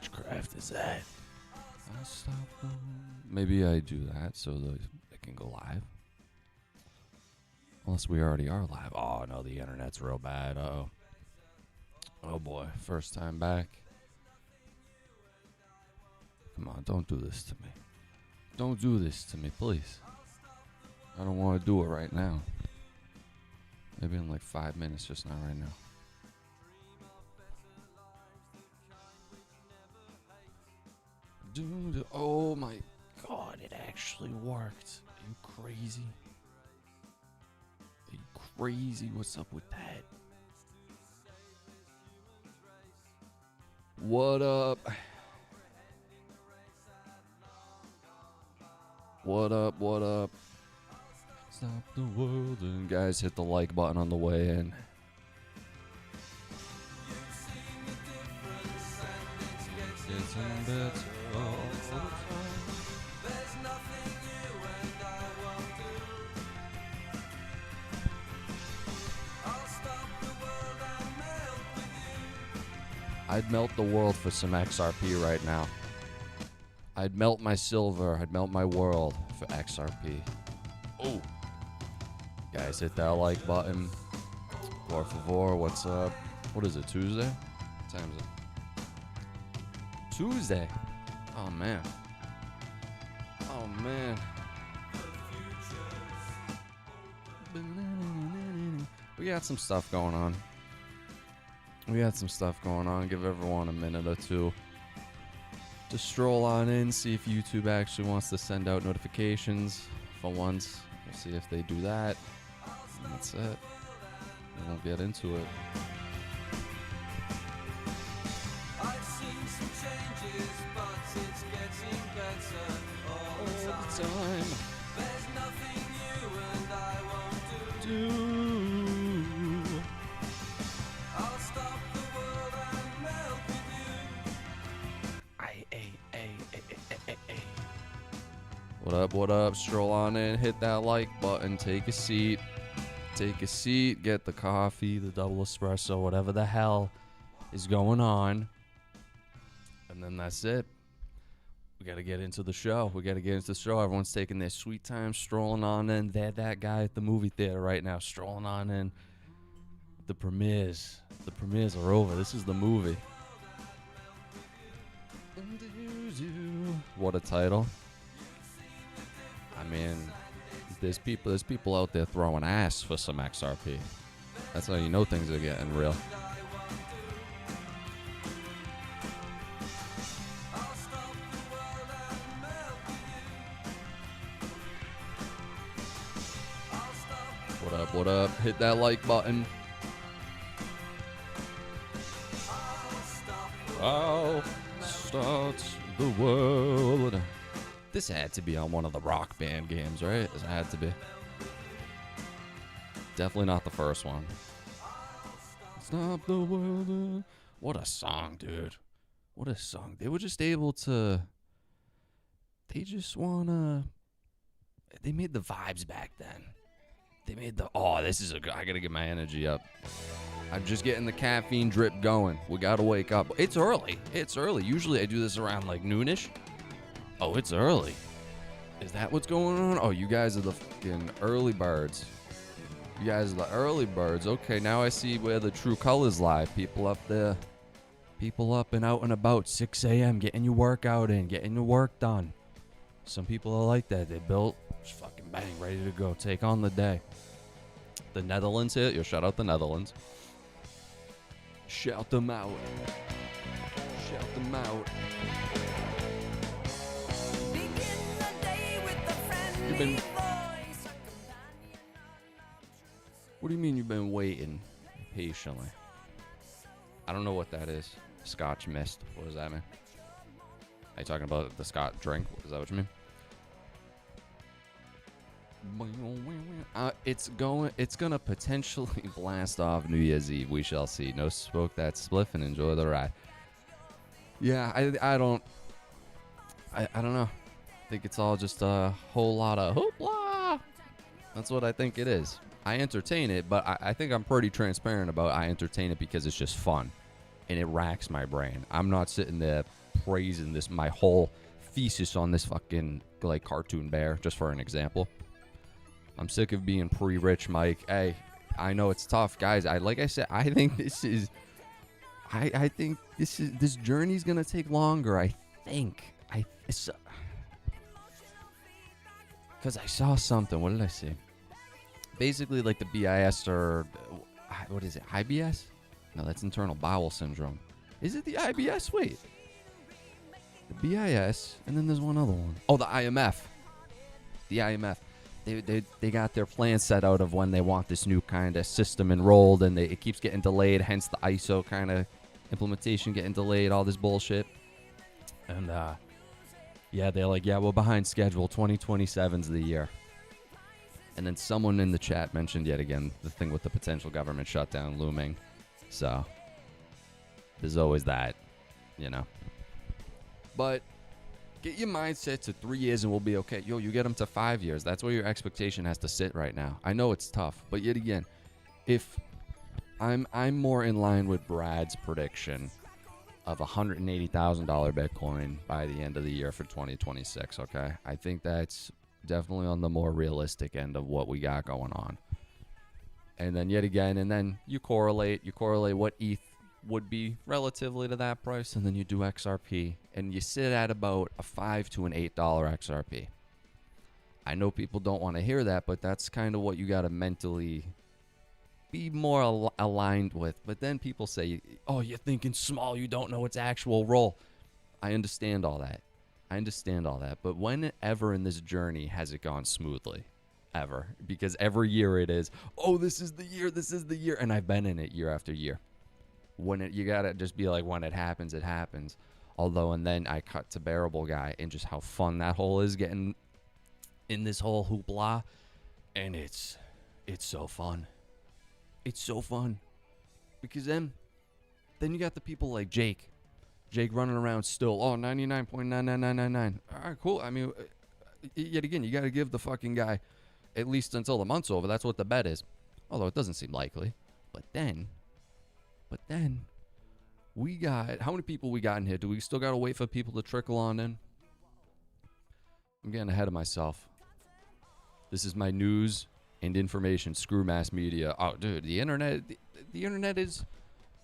witchcraft is that? I'll stop them. Maybe I do that so it can go live. Unless we already are live. Oh no, the internet's real bad. Uh-oh. Oh boy, first time back. Come on, don't do this to me. Don't do this to me, please. I don't want to do it right now. Maybe in like 5 minutes, just not right now. Dude, oh my god, it actually worked. Are you crazy? Are you crazy? What's up with that? What up? What up, what up? Stop the world. And guys, hit the like button on the way in. Getting better all the time. There's nothing you and I won't do. I'll stop the world and melt with you. I'd melt the world for some XRP right now. I'd melt my silver. I'd melt my world for XRP. Oh. Guys, hit that like button. Por favor, what's up? What is it, Tuesday? What time is it? Tuesday. Oh man. Oh man. We got some stuff going on. Give everyone a minute or two to stroll on in, see if YouTube actually wants to send out notifications for once. We'll see if they do that. And that's it. We won't get into it. Time. There's nothing you and I won't do. I'll stop the world and melt with you. What up, what up? Stroll on in, hit that like button, take a seat. Get the coffee, the double espresso, whatever the hell is going on. And then that's it. We got to get into the show. Everyone's taking their sweet time, strolling on in. They're that guy at the movie theater right now, strolling on in. The premieres are over. This is the movie. What a title. I mean, there's people out there throwing ass for some XRP. That's how you know things are getting real. What up? Hit that like button. I'll start the world. This had to be on one of the Rock Band games, right? This had to be. Definitely not the first one. Stop the world. What a song, dude. What a song. They were just able to... They made the vibes back then. This is I gotta get my energy up. I'm just getting the caffeine drip going. We gotta wake up. It's early. Usually I do this around like noonish. Oh, it's early. Is that what's going on? Oh, you guys are the fucking early birds. Okay, now I see where the true colors lie. People up there. People up and out and about. 6 a.m. Getting your workout in. Getting your work done. Some people are like that. They built. Just fucking bang. Ready to go. Take on the day. The Netherlands here. Yo, shout out the Netherlands. Shout them out. What do you mean you've been waiting patiently? I don't know what that is. Scotch mist. What does that mean? Are you talking about the Scotch drink? Is that what you mean? It's gonna potentially blast off New Year's Eve. We shall see. No smoke that spliff and enjoy the ride. Yeah, I don't know. I think it's all just a whole lot of hoopla. That's what I think it is. I entertain it, but I think I'm pretty transparent about I entertain it because it's just fun and it racks my brain. I'm not sitting there praising my whole thesis on this fucking like cartoon bear, just for an example. I'm sick of being pre-rich, Mike. Hey, I know it's tough, guys. Like I said, I think this journey's gonna take longer. I think. Because I saw something. What did I see? Basically, like the BIS or what is it? IBS? No, that's internal bowel syndrome. Is it the IBS? Wait. The BIS, and then there's one other one. Oh, the IMF. The IMF. They got their plan set out of when they want this new kind of system enrolled, and it keeps getting delayed, hence the ISO kind of implementation getting delayed, all this bullshit. And, yeah, they're like, yeah, we're behind schedule. 2027's the year. And then someone in the chat mentioned yet again the thing with the potential government shutdown looming. So, there's always that, you know. But get your mindset to 3 years and we'll be okay. Yo, you get them to 5 years. That's where your expectation has to sit right now. I know it's tough, but yet again, if I'm more in line with Brad's prediction of $180,000 Bitcoin by the end of the year for 2026, okay? I think that's definitely on the more realistic end of what we got going on. And then yet again, and then you correlate what ETH would be relatively to that price, and then you do XRP, and you sit at about a $5 to an $8 XRP. I know people don't want to hear that, but that's kind of what you got to mentally be more aligned with. But then people say, oh, you're thinking small, you don't know its actual role. I understand all that. But whenever in this journey has it gone smoothly? Ever. Because every year it is, oh, this is the year. And I've been in it year after year. You gotta just be like, when it happens, it happens. Although, and then I cut to Bearable Guy and just how fun that whole is getting in this whole hoopla. And it's so fun. It's so fun. Because then you got the people like Jake running around still. Oh, 99.99999. All right, cool. I mean, yet again, you got to give the fucking guy at least until the month's over. That's what the bet is. Although it doesn't seem likely. But then, we got, how many people we got in here? Do we still got to wait for people to trickle on in? I'm getting ahead of myself. This is my news and information. Screw mass media. Oh, dude, the internet is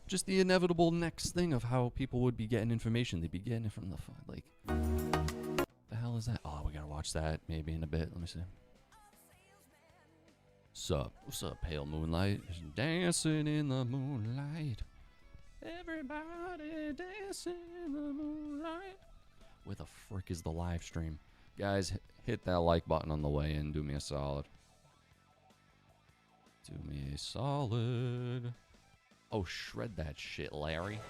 just the inevitable next thing of how people would be getting information. They'd be getting it from the hell is that? Oh, we gotta watch that maybe in a bit. Let me see. What's up, pale moonlight? Dancing in the moonlight. Everybody dancing in the moonlight. Where the frick is the live stream? Guys, hit that like button on the way in. Do me a solid. Oh, shred that shit, Larry.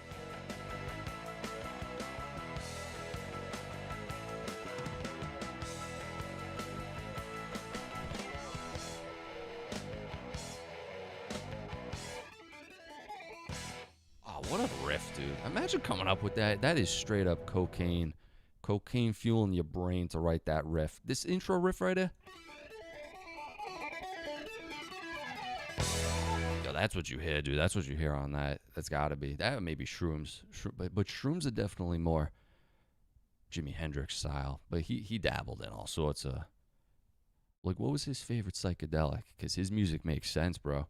Oh, what a riff, dude. Imagine coming up with that. That is straight up cocaine. Cocaine fueling your brain to write that riff. This intro riff right here. Yo, that's what you hear, dude. That's what you hear on that. That's gotta be. That may be shrooms. But shrooms are definitely more Jimi Hendrix style. But he dabbled in all sorts of. Like, what was his favorite psychedelic? Because his music makes sense, bro.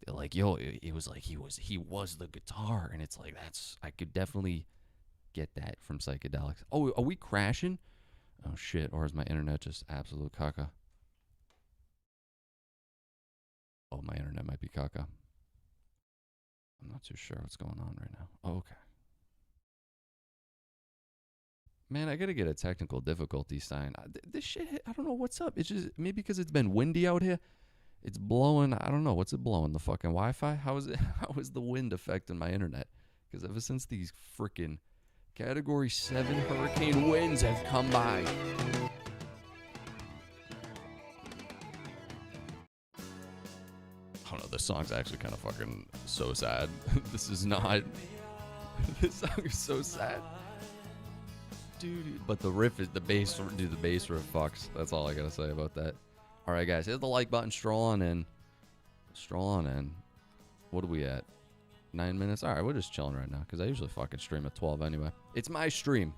They're like, yo, it was like he was the guitar, and it's like I could definitely get that from psychedelics. Oh, are we crashing? Oh shit! Or is my internet just absolute caca? Oh, my internet might be caca. I'm not too sure what's going on right now. Oh, okay. Man, I gotta get a technical difficulty sign. This shit, I don't know what's up. It's just maybe because it's been windy out here. It's blowing. I don't know. What's it blowing? The fucking Wi-Fi? How is the wind affecting my internet? Because ever since these freaking Category 7 hurricane winds have come by. I don't know. This song's actually kind of fucking so sad. This is not. This song is so sad. Dude. But the riff is the bass. Dude, the bass riff fucks. That's all I gotta say about that. All right, guys. Hit the like button. Stroll on in. What are we at? 9 minutes. All right, we're just chilling right now because I usually fucking stream at 12 anyway. It's my stream.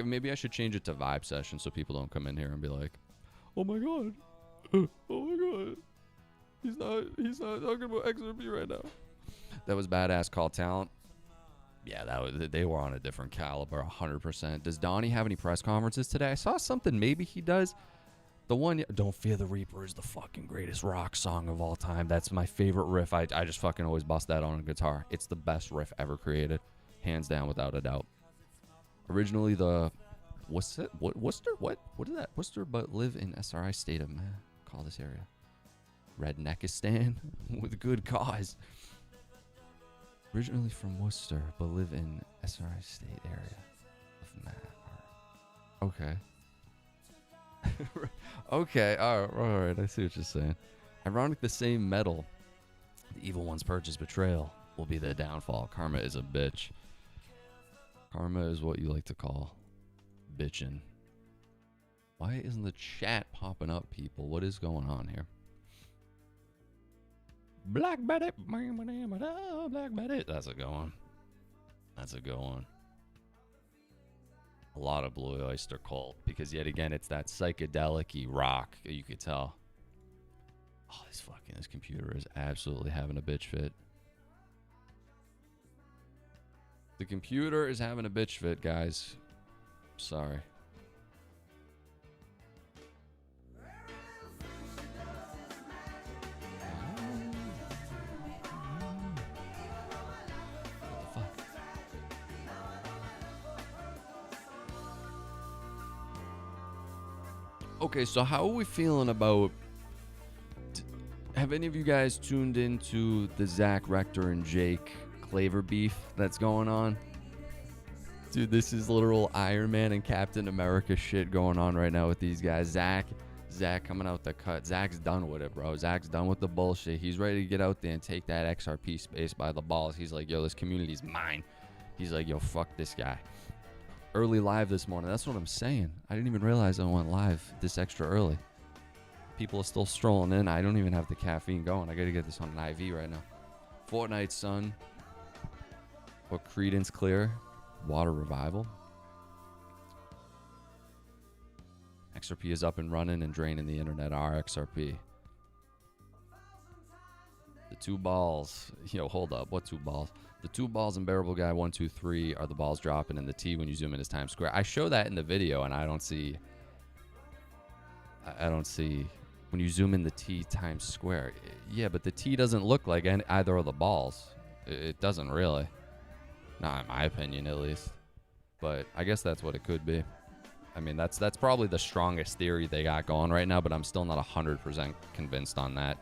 Maybe I should change it to vibe session so people don't come in here and be like, "Oh my god, oh my god, he's not talking about XRP right now." That was badass call talent. Yeah, they were on a different caliber, 100%. Does Donnie have any press conferences today? I saw something. Maybe he does. The one, "Don't Fear the Reaper" is the fucking greatest rock song of all time. That's my favorite riff. I just fucking always bust that on a guitar. It's the best riff ever created, hands down, without a doubt. Originally the Worcester, what is that? Worcester, but live in SRI state of call this area Redneckistan with good cause. Originally from Worcester, but live in SRI state area of Okay. Okay, all right, I see what you're saying. Ironic, the same metal the evil one's purchase betrayal will be their downfall. Karma is a bitch. Karma is what you like to call bitchin'. Why isn't the chat popping up, people? What is going on here? Black Betty. Black Betty. That's a good one. That's a good one. A lot of Blue Oyster Cult, because yet again, it's that psychedelic-y rock, you could tell. Oh, this computer is absolutely having a bitch fit. The computer is having a bitch fit, guys. Sorry. Okay, so how are we feeling about... Have any of you guys tuned into the Zach Rector and Jake Claver beef that's going on? Dude, this is literal Iron Man and Captain America shit going on right now with these guys. Zach coming out the cut. Zach's done with it, bro. Zach's done with the bullshit. He's ready to get out there and take that XRP space by the balls. He's like, yo, this community's mine. He's like, yo, fuck this guy. Early live this morning. That's what I'm saying. I didn't even realize I went live this extra early. People are still strolling in. I don't even have the caffeine going. I gotta get this on an IV right now. Fortnite Sun. Or Credence Clear. Water Revival. XRP is up and running and draining the internet. XRP. The two balls. Yo, hold up. What two balls? The two balls in Bearable Guy 1, 2, 3 are the balls dropping, and the T when you zoom in is Times Square. I show that in the video, and I don't see when you zoom in the T Times Square. Yeah, but the T doesn't look like either of the balls. It doesn't really. Not in my opinion, at least. But I guess that's what it could be. I mean, that's probably the strongest theory they got going right now, but I'm still not 100% convinced on that.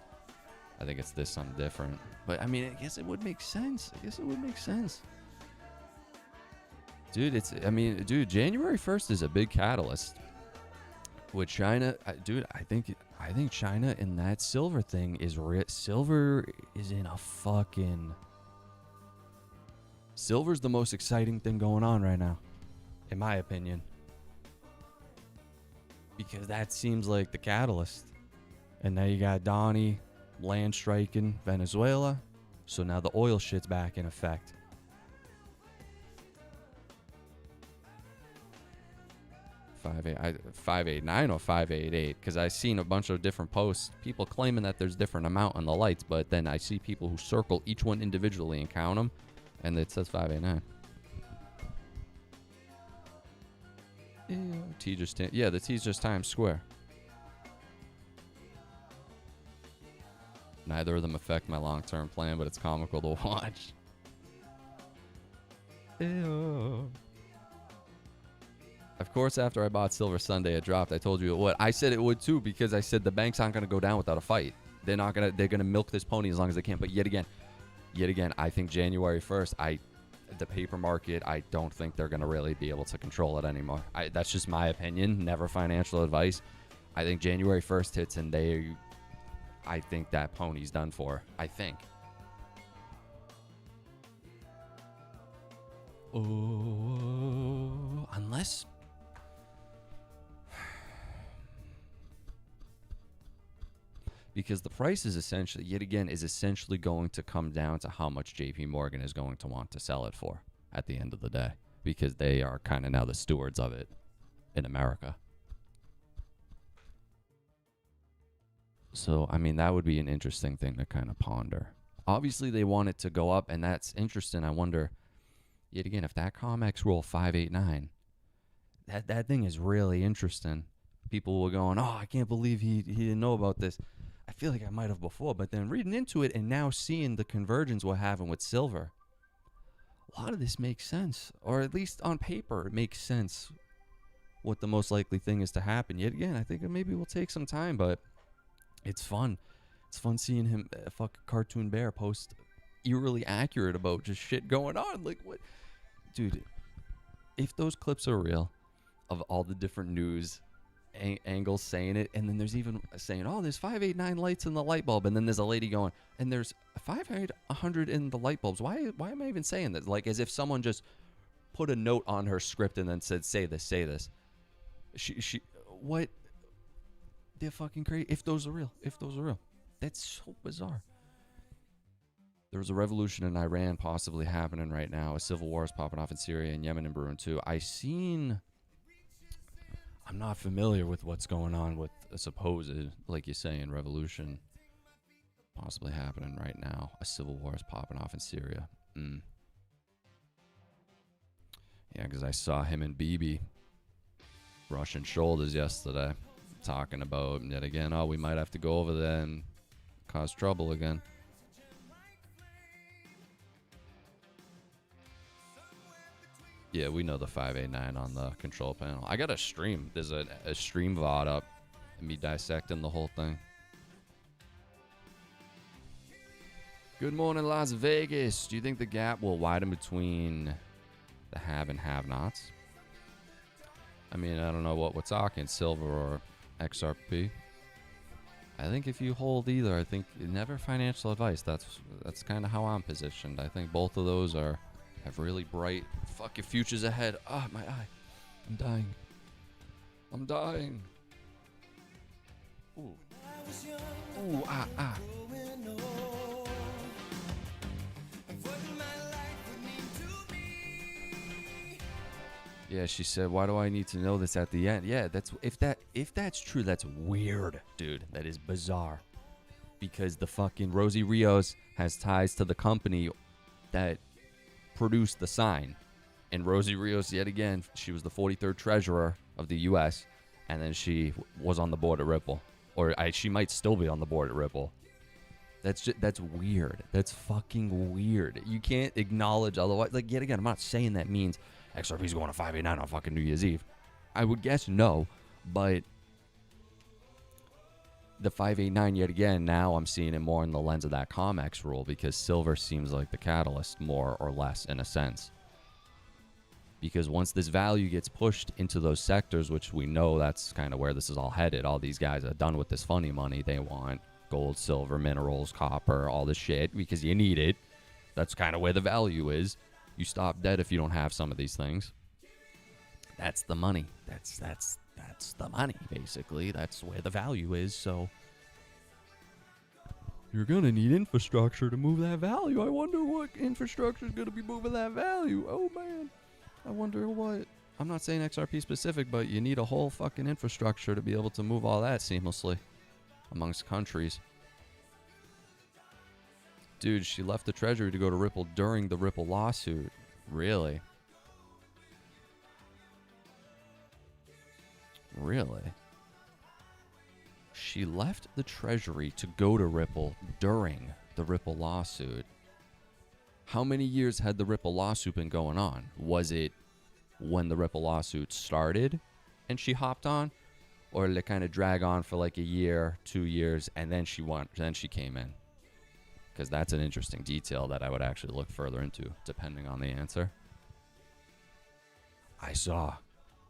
I think it's this something different. But, I mean, I guess it would make sense. Dude, January 1st is a big catalyst. With China, dude, I think China in that silver thing is silver is in a fucking... Silver's the most exciting thing going on right now, in my opinion. Because that seems like the catalyst. And now you got Donnie land striking Venezuela. So now the oil shit's back in effect. $589 or $588, because I've seen a bunch of different posts, people claiming that there's different amount on the lights, but then I see people who circle each one individually and count them, and it says $589. Yeah, the T's just Times Square. Neither of them affect my long-term plan, but it's comical to watch. Ew. Of course, after I bought Silver Sunday, it dropped. I told you it would. I said it would too, because I said the banks aren't going to go down without a fight. They're going to milk this pony as long as they can. But yet again, I think January 1st, the paper market, I don't think they're going to really be able to control it anymore. That's just my opinion, never financial advice. I think January 1st hits and I think that pony's done for. I think. Oh, unless... because the price is essentially, yet again, is essentially going to come down to how much JP Morgan is going to want to sell it for at the end of the day, because they are kind of now the stewards of it in America. So, I mean, that would be an interesting thing to kind of ponder. Obviously, they want it to go up, and that's interesting. I wonder, yet again, if that COMEX rule 589, that thing is really interesting. People were going, oh, I can't believe he didn't know about this. I feel like I might have before, but then reading into it and now seeing the convergence we're having with silver, a lot of this makes sense, or at least on paper, it makes sense what the most likely thing is to happen. Yet again, I think it maybe will take some time, but it's fun. It's fun seeing him, fucking cartoon bear, post eerily accurate about just shit going on. Like, what? Dude, if those clips are real of all the different news angles saying it, and then there's even saying, oh, there's 589 lights in the light bulb, and then there's a lady going, and there's 500 in the light bulbs. Why am I even saying this? Like, as if someone just put a note on her script and then said, say this. What? They're fucking crazy. If those are real. That's so bizarre. There was a revolution in Iran possibly happening right now. A civil war is popping off in Syria and Yemen and brewing too. I'm not familiar with what's going on with a supposed, like you're saying, revolution possibly happening right now. A civil war is popping off in Syria. Yeah, because I saw him and Bibi brushing shoulders yesterday, talking about, yet again, oh, we might have to go over there and cause trouble again. Yeah, we know the 589 on the control panel. I got a stream. There's a stream VOD up. Me dissecting the whole thing. Good morning, Las Vegas. Do you think the gap will widen between the have and have-nots? I mean, I don't know what we're talking, silver or XRP. I think if you hold either, I think never financial advice. That's kind of how I'm positioned. I think both of those have really bright fucking futures ahead. Ah, my eye. I'm dying. Ooh. Ooh, ah. Yeah, she said, why do I need to know this at the end? Yeah, if that's true, that's weird, dude. That is bizarre. Because the fucking Rosie Rios has ties to the company that produced the sign. And Rosie Rios, yet again, she was the 43rd treasurer of the U.S., and then she was on the board at Ripple. Or she might still be on the board at Ripple. That's weird. That's fucking weird. You can't acknowledge otherwise. Like, yet again, I'm not saying that means XRP's going to 589 on fucking New Year's Eve. I would guess no, but the 589, yet again, now I'm seeing it more in the lens of that COMEX rule, because silver seems like the catalyst, more or less, in a sense. Because once this value gets pushed into those sectors, which we know that's kind of where this is all headed, all these guys are done with this funny money. They want gold, silver, minerals, copper, all this shit, because you need it. That's kind of where the value is. You stop dead if you don't have some of these things. That's the money. That's the money, basically. That's where the value is. So you're going to need infrastructure to move that value. I wonder what infrastructure is going to be moving that value. Oh, man. I wonder what. I'm not saying XRP specific, but you need a whole fucking infrastructure to be able to move all that seamlessly amongst countries. Dude, she left the treasury to go to Ripple during the Ripple lawsuit. Really? Really? She left the treasury to go to Ripple during the Ripple lawsuit. How many years had the Ripple lawsuit been going on? Was it when the Ripple lawsuit started and she hopped on? Or did it kind of drag on for like a year, 2 years, and then she came in? Because that's an interesting detail that I would actually look further into, depending on the answer. I saw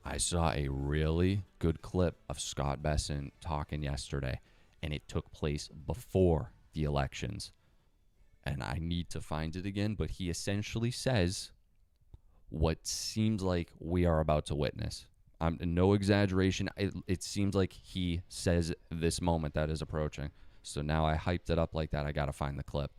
a really good clip of Scott Besson talking yesterday, and it took place before the elections. And I need to find it again, but he essentially says what seems like we are about to witness. No exaggeration. It seems like he says this moment that is approaching. So now I hyped it up like that. I got to find the clip.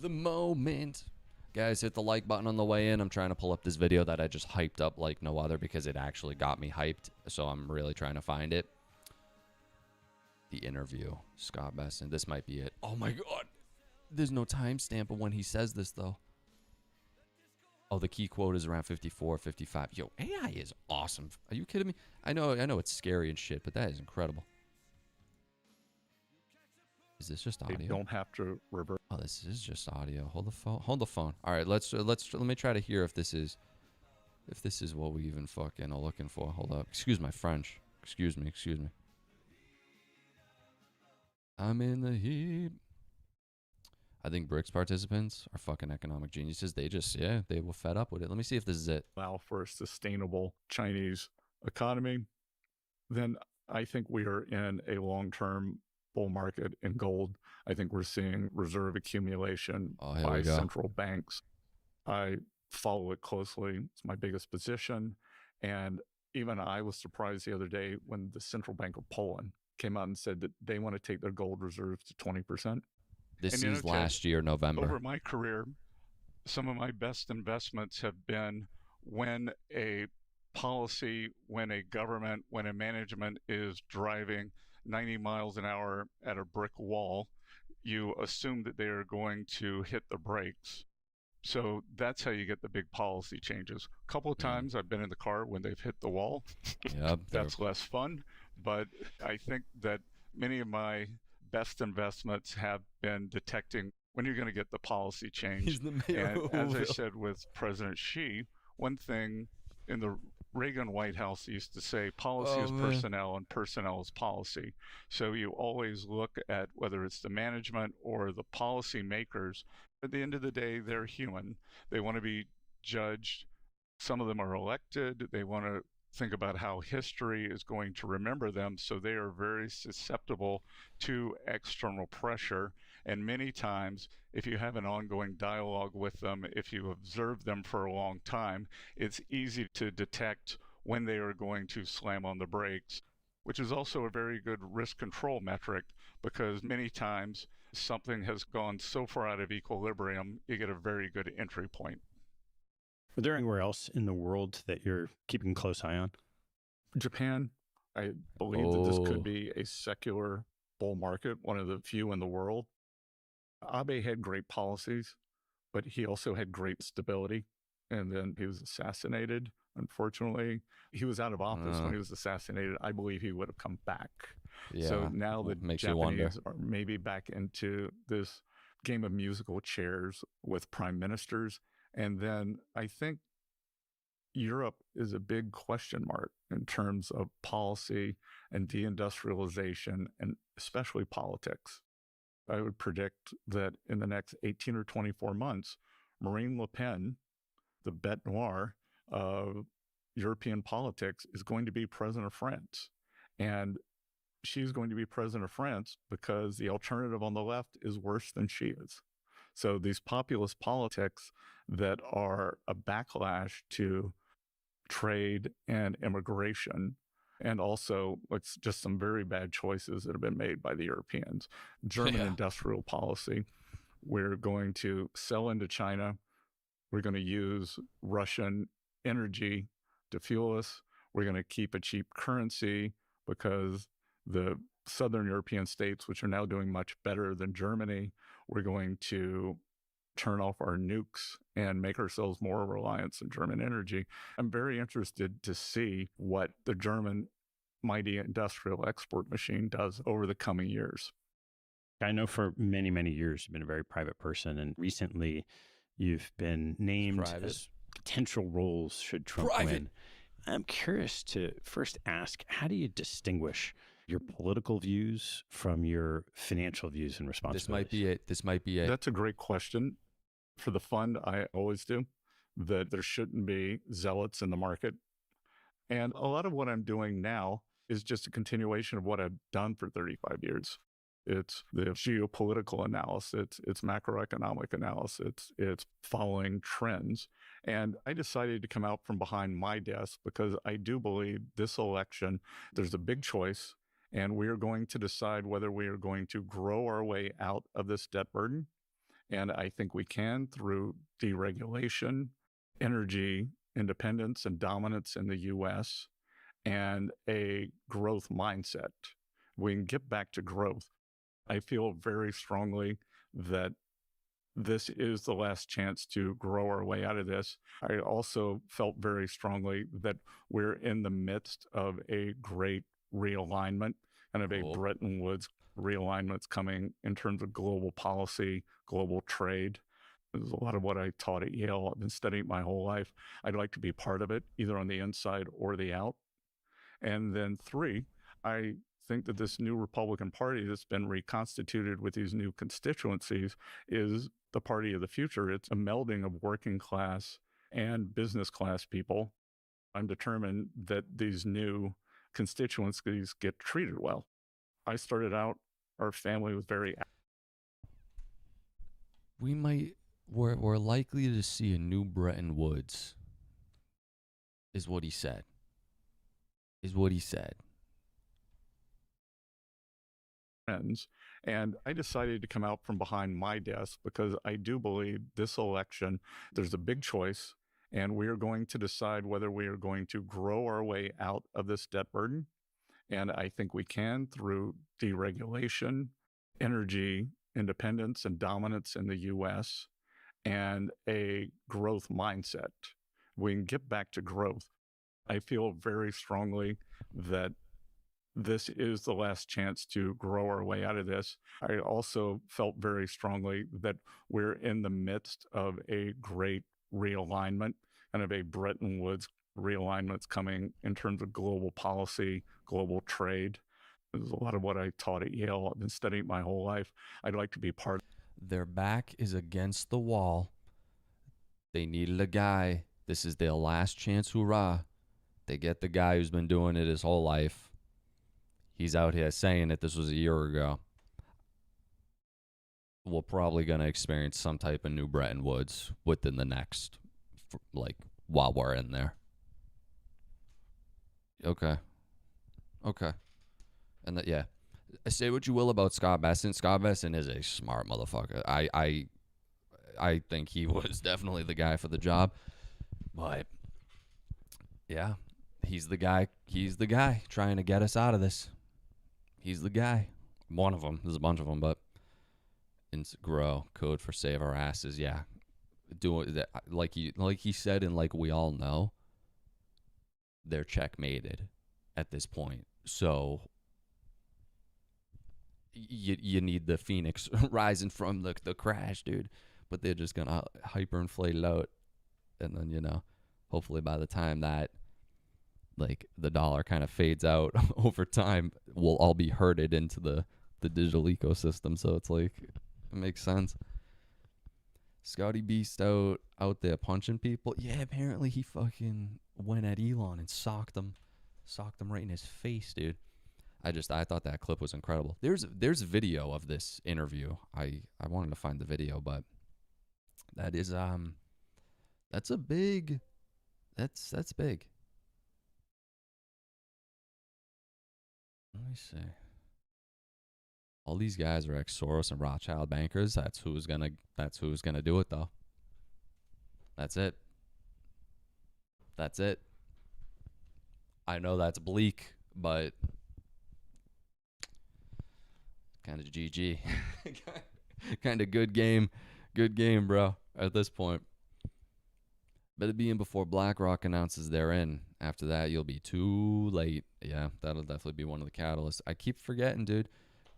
The moment. Guys, hit the like button on the way in. I'm trying to pull up this video that I just hyped up like no other because it actually got me hyped. So I'm really trying to find it. The interview. Scott Besson. This might be it. Oh my God. There's no timestamp of when he says this, though. Oh, the key quote is around 54, 55. Yo, AI is awesome. Are you kidding me? I know it's scary and shit, but that is incredible. Is this just audio? They don't have to revert. Oh, this is just audio. Hold the phone. Hold the phone. All right, let me try to hear if this is what we even fucking are looking for. Hold up. Excuse my French. Excuse me. I'm in the heat. I think BRICS participants are fucking economic geniuses. They just, they were fed up with it. Let me see if this is it. Allow for a sustainable Chinese economy, then I think we are in a long-term bull market in gold. I think we're seeing reserve accumulation by central banks. I follow it closely. It's my biggest position. And even I was surprised the other day when the Central Bank of Poland came out and said that they want to take their gold reserves to 20%. This is last year, November. Over my career, some of my best investments have been when a policy, when a government, when a management is driving 90 miles an hour at a brick wall, you assume that they are going to hit the brakes. So that's how you get the big policy changes. A couple of times I've been in the car when they've hit the wall. Yep, that's less fun. But I think that many of my best investments have been detecting when you're going to get the policy change. He's the mayor and as I said with President Xi, one thing in the Reagan White House used to say, policy is personnel and personnel is policy. So you always look at whether it's the management or the policy makers. At the end of the day, they're human. They want to be judged. Some of them are elected. They want to think about how history is going to remember them. So they are very susceptible to external pressure. And many times, if you have an ongoing dialogue with them, if you observe them for a long time, it's easy to detect when they are going to slam on the brakes, which is also a very good risk control metric, because many times something has gone so far out of equilibrium, you get a very good entry point. Are there anywhere else in the world that you're keeping a close eye on? Japan. I believe that this could be a secular bull market, one of the few in the world. Abe had great policies, but he also had great stability. And then he was assassinated, unfortunately. He was out of office when he was assassinated. I believe he would have come back. Yeah, so now the Japanese are maybe back into this game of musical chairs with prime ministers. And then I think Europe is a big question mark in terms of policy and deindustrialization, and especially politics. I would predict that in the next 18 or 24 months, Marine Le Pen, the bête noire of European politics, is going to be president of France. And she's going to be president of France because the alternative on the left is worse than she is. So these populist politics that are a backlash to trade and immigration, and also it's just some very bad choices that have been made by the Europeans. German industrial policy. We're going to sell into China. We're going to use Russian energy to fuel us. We're going to keep a cheap currency because the Southern European states, which are now doing much better than Germany, we're going to turn off our nukes and make ourselves more reliant on German energy. I'm very interested to see what the German mighty industrial export machine does over the coming years. I know for many, many years you've been a very private person, and recently you've been named Private. as potential roles should Trump Private. win. I'm curious to first ask, how do you distinguish your political views from your financial views and responsibilities? This might be it. That's a great question. For the fund, I always do that there shouldn't be zealots in the market. And a lot of what I'm doing now is just a continuation of what I've done for 35 years. It's the geopolitical analysis, it's macroeconomic analysis, it's following trends. And I decided to come out from behind my desk because I do believe this election, there's a big choice, and we are going to decide whether we are going to grow our way out of this debt burden. And I think we can through deregulation, energy independence and dominance in the US, and a growth mindset. We can get back to growth. I feel very strongly that this is the last chance to grow our way out of this. I also felt very strongly that we're in the midst of a great realignment, kind of a Bretton Woods realignments coming in terms of global policy, global trade. There's a lot of what I taught at Yale. I've been studying my whole life. I'd like to be part of it, either on the inside or the out. And then 3, I think that this new Republican Party that's been reconstituted with these new constituencies is the party of the future. It's a melding of working class and business class people. I'm determined that these new constituencies get treated well. I started out, our family was very... We're likely to see a new Bretton Woods, is what he said. Friends. And I decided to come out from behind my desk because I do believe this election, there's a big choice, and we are going to decide whether we are going to grow our way out of this debt burden. And I think we can through deregulation, energy independence and dominance in the US, and a growth mindset. We can get back to growth. I feel very strongly that this is the last chance to grow our way out of this. I also felt very strongly that we're in the midst of a great realignment, kind of a Bretton Woods realignments coming in terms of global policy, global trade. There's a lot of what I taught at Yale. I've been studying my whole life. I'd like to be part of. Their back is against the wall. They needed a guy. This is their last chance, hoorah. They get the guy who's been doing it his whole life. He's out here saying that this was a year ago. We're probably going to experience some type of new Bretton Woods within the next, while we're in there. Okay. And yeah. Say what you will about Scott Bessent. Scott Bessent is a smart motherfucker. I think he was definitely the guy for the job. But, yeah, he's the guy trying to get us out of this. He's the guy. One of them. There's a bunch of them, but grow, code for save our asses. Yeah. Doing that, like he said, and like we all know, they're checkmated at this point. So you need the phoenix rising from the crash, dude. But they're just gonna hyperinflate it out, and then hopefully by the time that the dollar kind of fades out over time, we'll all be herded into the digital ecosystem. So it's it makes sense. Scotty Beast out there punching people. Yeah, apparently he fucking went at Elon and socked him right in his face, dude. I thought that clip was incredible. There's a video of this interview. I wanted to find the video, but that is that's big. Let me see. All these guys are ex-Soros and Rothschild bankers. That's who's gonna do it, though. That's it. I know that's bleak, but kind of GG. Kind of good game, bro. At this point. Better be in before BlackRock announces they're in. After that, you'll be too late. Yeah, that'll definitely be one of the catalysts. I keep forgetting, dude.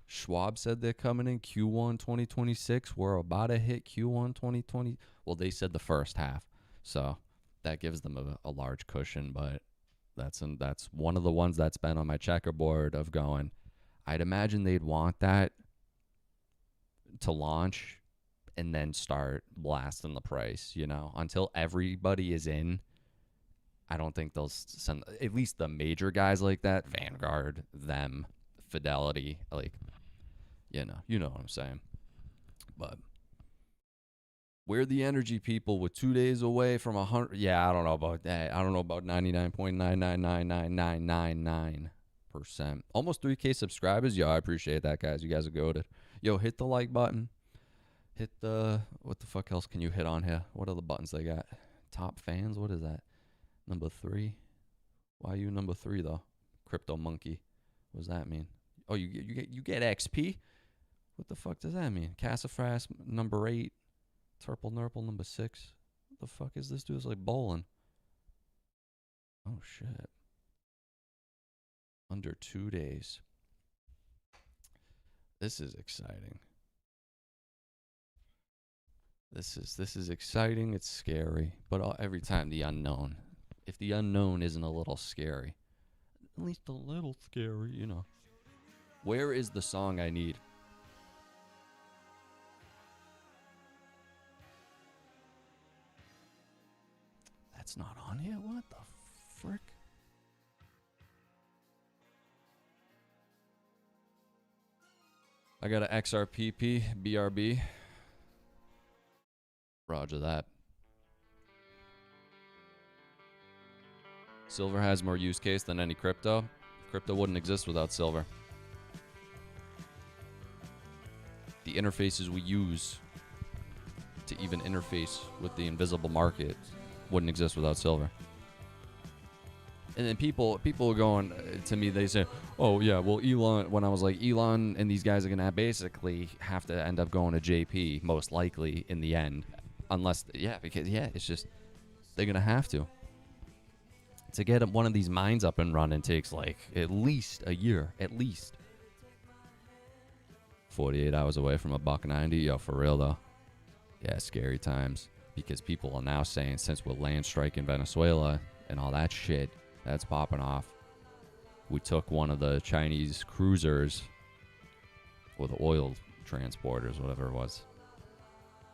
Schwab said they're coming in Q1 2026. We're about to hit Q1 2020. Well, they said the first half. So that gives them a large cushion, but that's one of the ones that's been on my checkerboard of going. I'd imagine they'd want that to launch and then start blasting the price, until everybody is in. I don't think they'll send, at least the major guys like that, Vanguard, them, Fidelity, like, you know what I'm saying. But we're the energy people with 2 days away from 100. Yeah, I don't know about that. I don't know about 99.9999999%. Almost 3K subscribers. Yo, I appreciate that, guys. You guys are goated. Yo, hit the like button. Hit the, what the fuck else can you hit on here? What are the buttons they got? Top fans? What is that? Number 3? Why are you number 3 though? Crypto monkey. What does that mean? Oh, you get XP? What the fuck does that mean? Cassafras number 8. Turple Nurple number 6. What the fuck is this dude? It's like bowling. Oh shit. Under 2 days. This is exciting. This is exciting. It's scary, but every time the unknown. If the unknown isn't a little scary, at least a little scary, Where is the song I need? That's not on here. What the frick? I got an XRP BRB. Roger that. Silver has more use case than any crypto. Crypto wouldn't exist without silver. The interfaces we use to even interface with the invisible market wouldn't exist without silver. And then people are going to me, they say, oh yeah, well Elon, when I was like, Elon and these guys are going to basically have to end up going to JP, most likely in the end. Unless, it's just, they're going to have to. To get one of these mines up and running takes like at least a year, at least. 48 hours away from $1.90, yo, for real though. Yeah, scary times. Because people are now saying, since we're land striking Venezuela and all that shit that's popping off, we took one of the Chinese cruisers, or the oil transporters, whatever it was.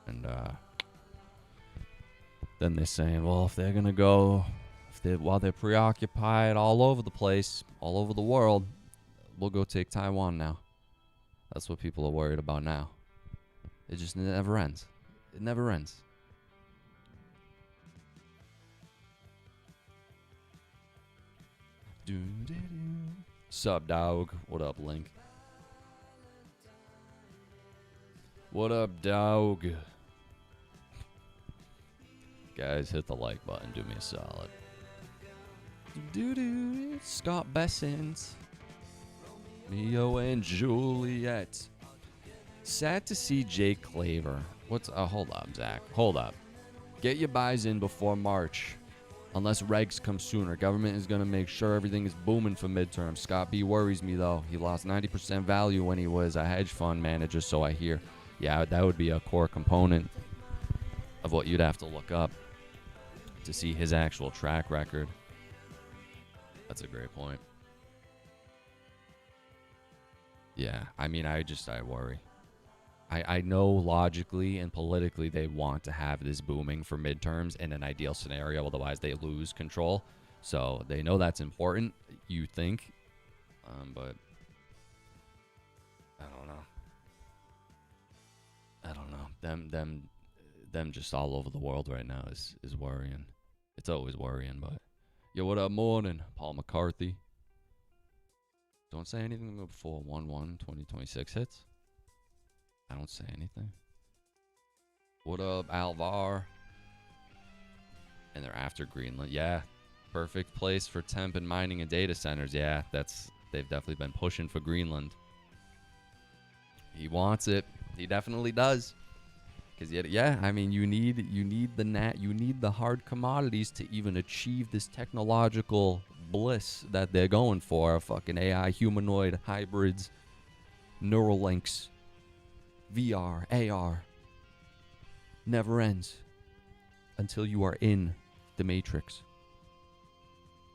And then they're saying, well, if they're going to go, while they're preoccupied all over the place, all over the world, we'll go take Taiwan now. That's what people are worried about now. It just never ends. It never ends. Sup, dog? What up, Link? What up, dog? Guys, hit the like button. Do me a solid. Scott Bessent. Mio and Juliet. Sad to see Jake Claver. Hold up, Zach. Hold up. Get your buys in before March. Unless regs come sooner. Government is going to make sure everything is booming for midterm. Scott B worries me, though. He lost 90% value when he was a hedge fund manager, so I hear. Yeah, that would be a core component of what you'd have to look up to see his actual track record. That's a great point. Yeah, I mean, I worry. I know logically and politically they want to have this booming for midterms in an ideal scenario, otherwise they lose control. So they know that's important, you think. But I don't know. Them just all over the world right now is worrying. It's always worrying, but yo, what up, morning? Paul McCarthy. Don't say anything before 1/1/2026 hits. I don't say anything. What up, Alvar? And they're after Greenland. Yeah, perfect place for temp and mining and data centers. Yeah, they've definitely been pushing for Greenland. He wants it. He definitely does. Because yeah, I mean, you need the hard commodities to even achieve this technological bliss that they're going for. Fucking AI, humanoid, hybrids, neural links, VR, AR. Never ends until you are in the Matrix.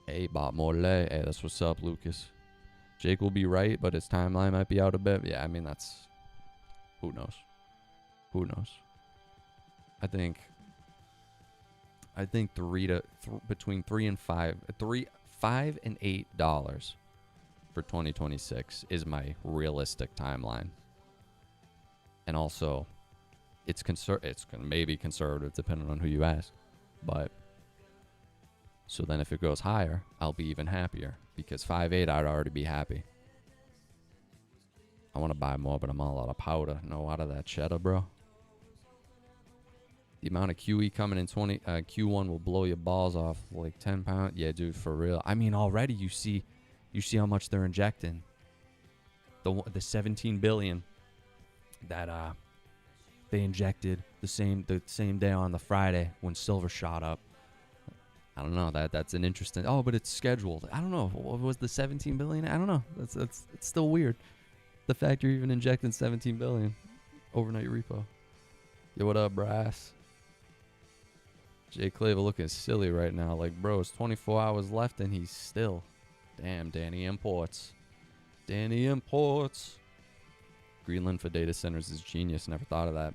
Hey, Bob Morley. Hey, that's what's up, Lucas. Jake will be right, but his timeline might be out a bit. Yeah, I mean, that's... Who knows? Who knows? I think between $5 and $8 for 2026 is my realistic timeline. And also, it's maybe conservative depending on who you ask, but so then if it goes higher, I'll be even happier because 5.8 I'd already be happy. I want to buy more, but I'm all out of powder. No, out of that cheddar, bro. The amount of QE coming in Q1 will blow your balls off like 10 pounds. Yeah, dude, for real. I mean, already you see how much they're injecting. The 17 billion that they injected the same day on the Friday when silver shot up. I don't know, that's an interesting. Oh, but it's scheduled. I don't know. What was the 17 billion? I don't know. It's still weird. The fact you're even injecting 17 billion overnight repo. Yo, what up, brass? Jay Claver looking silly right now. Like, bro, it's 24 hours left and he's still. Damn, Danny Imports. Danny Imports. Greenland for data centers is genius. Never thought of that.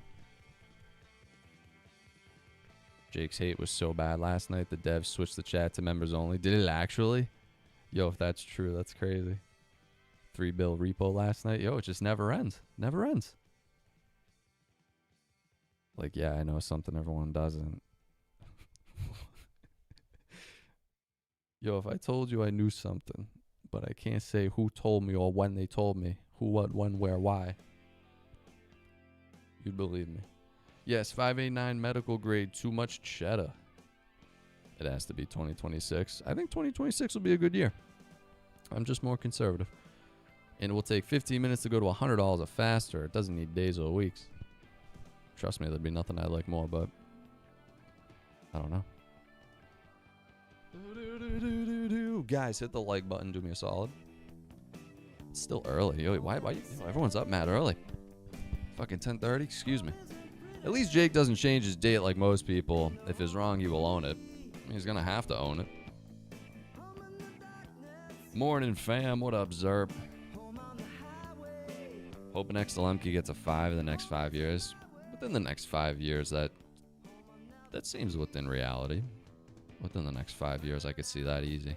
Jake's hate was so bad last night. The devs switched the chat to members only. Did it actually? Yo, if that's true, that's crazy. 3 bill repo last night. Yo, it just never ends. Never ends. Like, yeah, I know something everyone doesn't. Yo, if I told you I knew something, but I can't say who told me or when they told me, who, what, when, where, why, you'd believe me. Yes, 589 medical grade, too much cheddar. It has to be 2026. I think 2026 will be a good year. I'm just more conservative. And it will take 15 minutes to go to $100 a faster. It doesn't need days or weeks. Trust me, there'd be nothing I like more, but I don't know. Guys, hit the like button. Do me a solid. It's still early. Yo, why everyone's up mad early? Fucking 10:30? Excuse me. At least Jake doesn't change his date like most people. If he's wrong, he will own it. He's gonna have to own it. Morning, fam. What up, Xrp? Hoping XLMK gets a 5 in the next 5 years. Within the next 5 years, that seems within reality. Within the next 5 years, I could see that easy.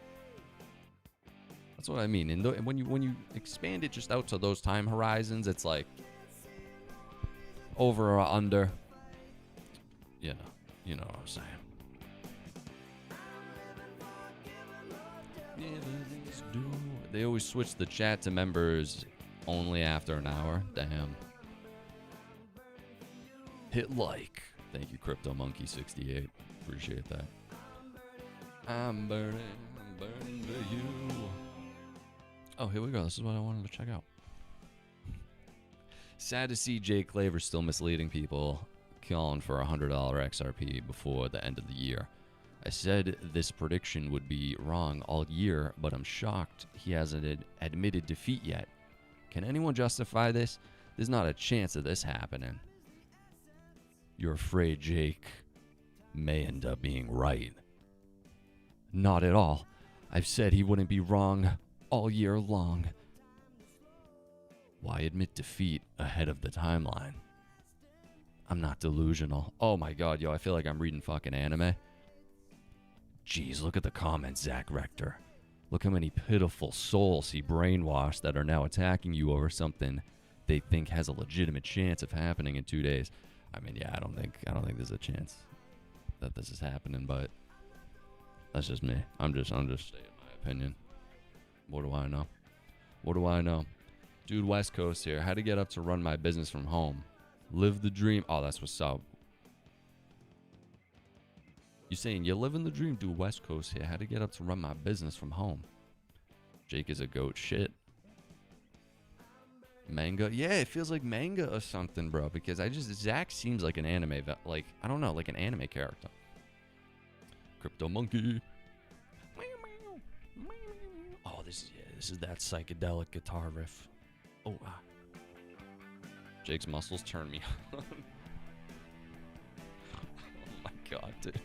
That's what I mean. And when you expand it just out to those time horizons, it's like over or under. You know what I'm saying. They always switch the chat to members only after an hour. Damn. Hit like. Thank you, Crypto Monkey 68. Appreciate that. I'm burning for you. Oh, here we go. This is what I wanted to check out. Sad to see Jake Claver still misleading people, calling for a $100 XRP before the end of the year. I said this prediction would be wrong all year, but I'm shocked he hasn't admitted defeat yet. Can anyone justify this? There's not a chance of this happening. You're afraid Jake may end up being right. Not at all. I've said he wouldn't be wrong all year long. Why admit defeat ahead of the timeline? I'm not delusional. Oh my god, yo, I feel like I'm reading fucking anime. Jeez, look at the comments, Zach Rector. Look how many pitiful souls he brainwashed that are now attacking you over something they think has a legitimate chance of happening in 2 days. I mean, yeah, I don't think there's a chance that this is happening, but that's just me. I'm just stating my opinion. What do I know? What do I know? Dude, West Coast here. How to get up to run my business from home. Live the dream. Oh, that's what's up. You saying you're living the dream? Dude, West Coast here. How to get up to run my business from home. Jake is a goat. Shit. Manga? Yeah, it feels like manga or something, bro. Because Zach seems like an anime, like, I don't know, like an anime character. Crypto Monkey. Oh, this is that psychedelic guitar riff. Oh, Jake's muscles turn me on. Oh my god, dude.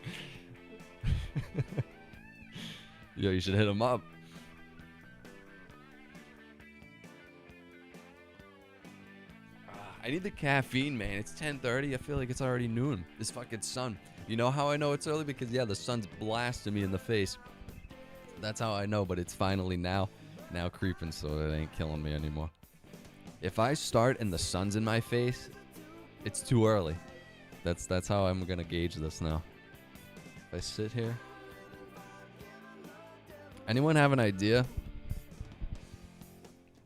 Yo, you should hit him up. I need the caffeine, man. It's 10:30. I feel like it's already noon. This fucking sun. You know how I know it's early? Because, yeah, the sun's blasting me in the face. That's how I know, but it's finally now creeping, so it ain't killing me anymore. If I start and the sun's in my face, it's too early. That's how I'm going to gauge this now. If I sit here. Anyone have an idea?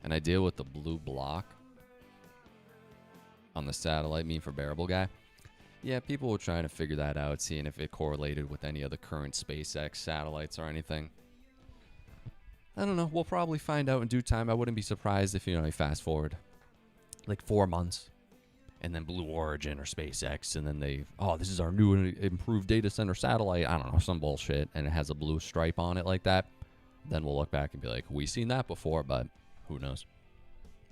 An idea with the blue block on the satellite mean for bearable guy? Yeah, people were trying to figure that out, seeing if it correlated with any of the current SpaceX satellites or anything. I don't know. We'll probably find out in due time. I wouldn't be surprised if, you fast forward like 4 months and then Blue Origin or SpaceX, and then this is our new and improved data center satellite. I don't know, some bullshit, and it has a blue stripe on it like that. Then we'll look back and be like, we seen that before, but who knows?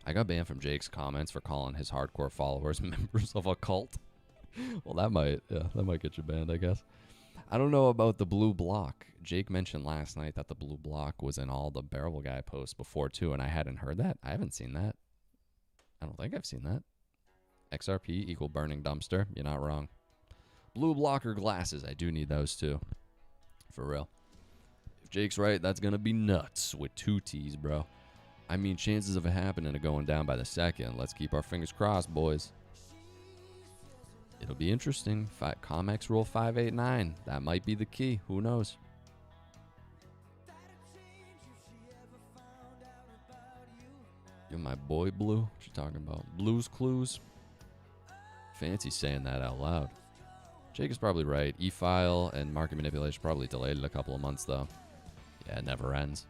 I got banned from Jake's comments for calling his hardcore followers members of a cult. Well, that might get you banned, I guess. I don't know about the blue block. Jake mentioned last night that the blue block was in all the Bearable Guy posts before, too, and I hadn't heard that. I haven't seen that. I don't think I've seen that. XRP equal burning dumpster. You're not wrong. Blue blocker glasses. I do need those, too. For real. If Jake's right, that's going to be nuts with 2 T's, bro. I mean, chances of it happening are going down by the second. Let's keep our fingers crossed, boys. It'll be interesting. Comex rule 589. That might be the key. Who knows? You're my boy, Blue. What you talking about? Blues Clues? Fancy saying that out loud. Jake is probably right. E-file and market manipulation probably delayed it a couple of months, though. Yeah, it never ends.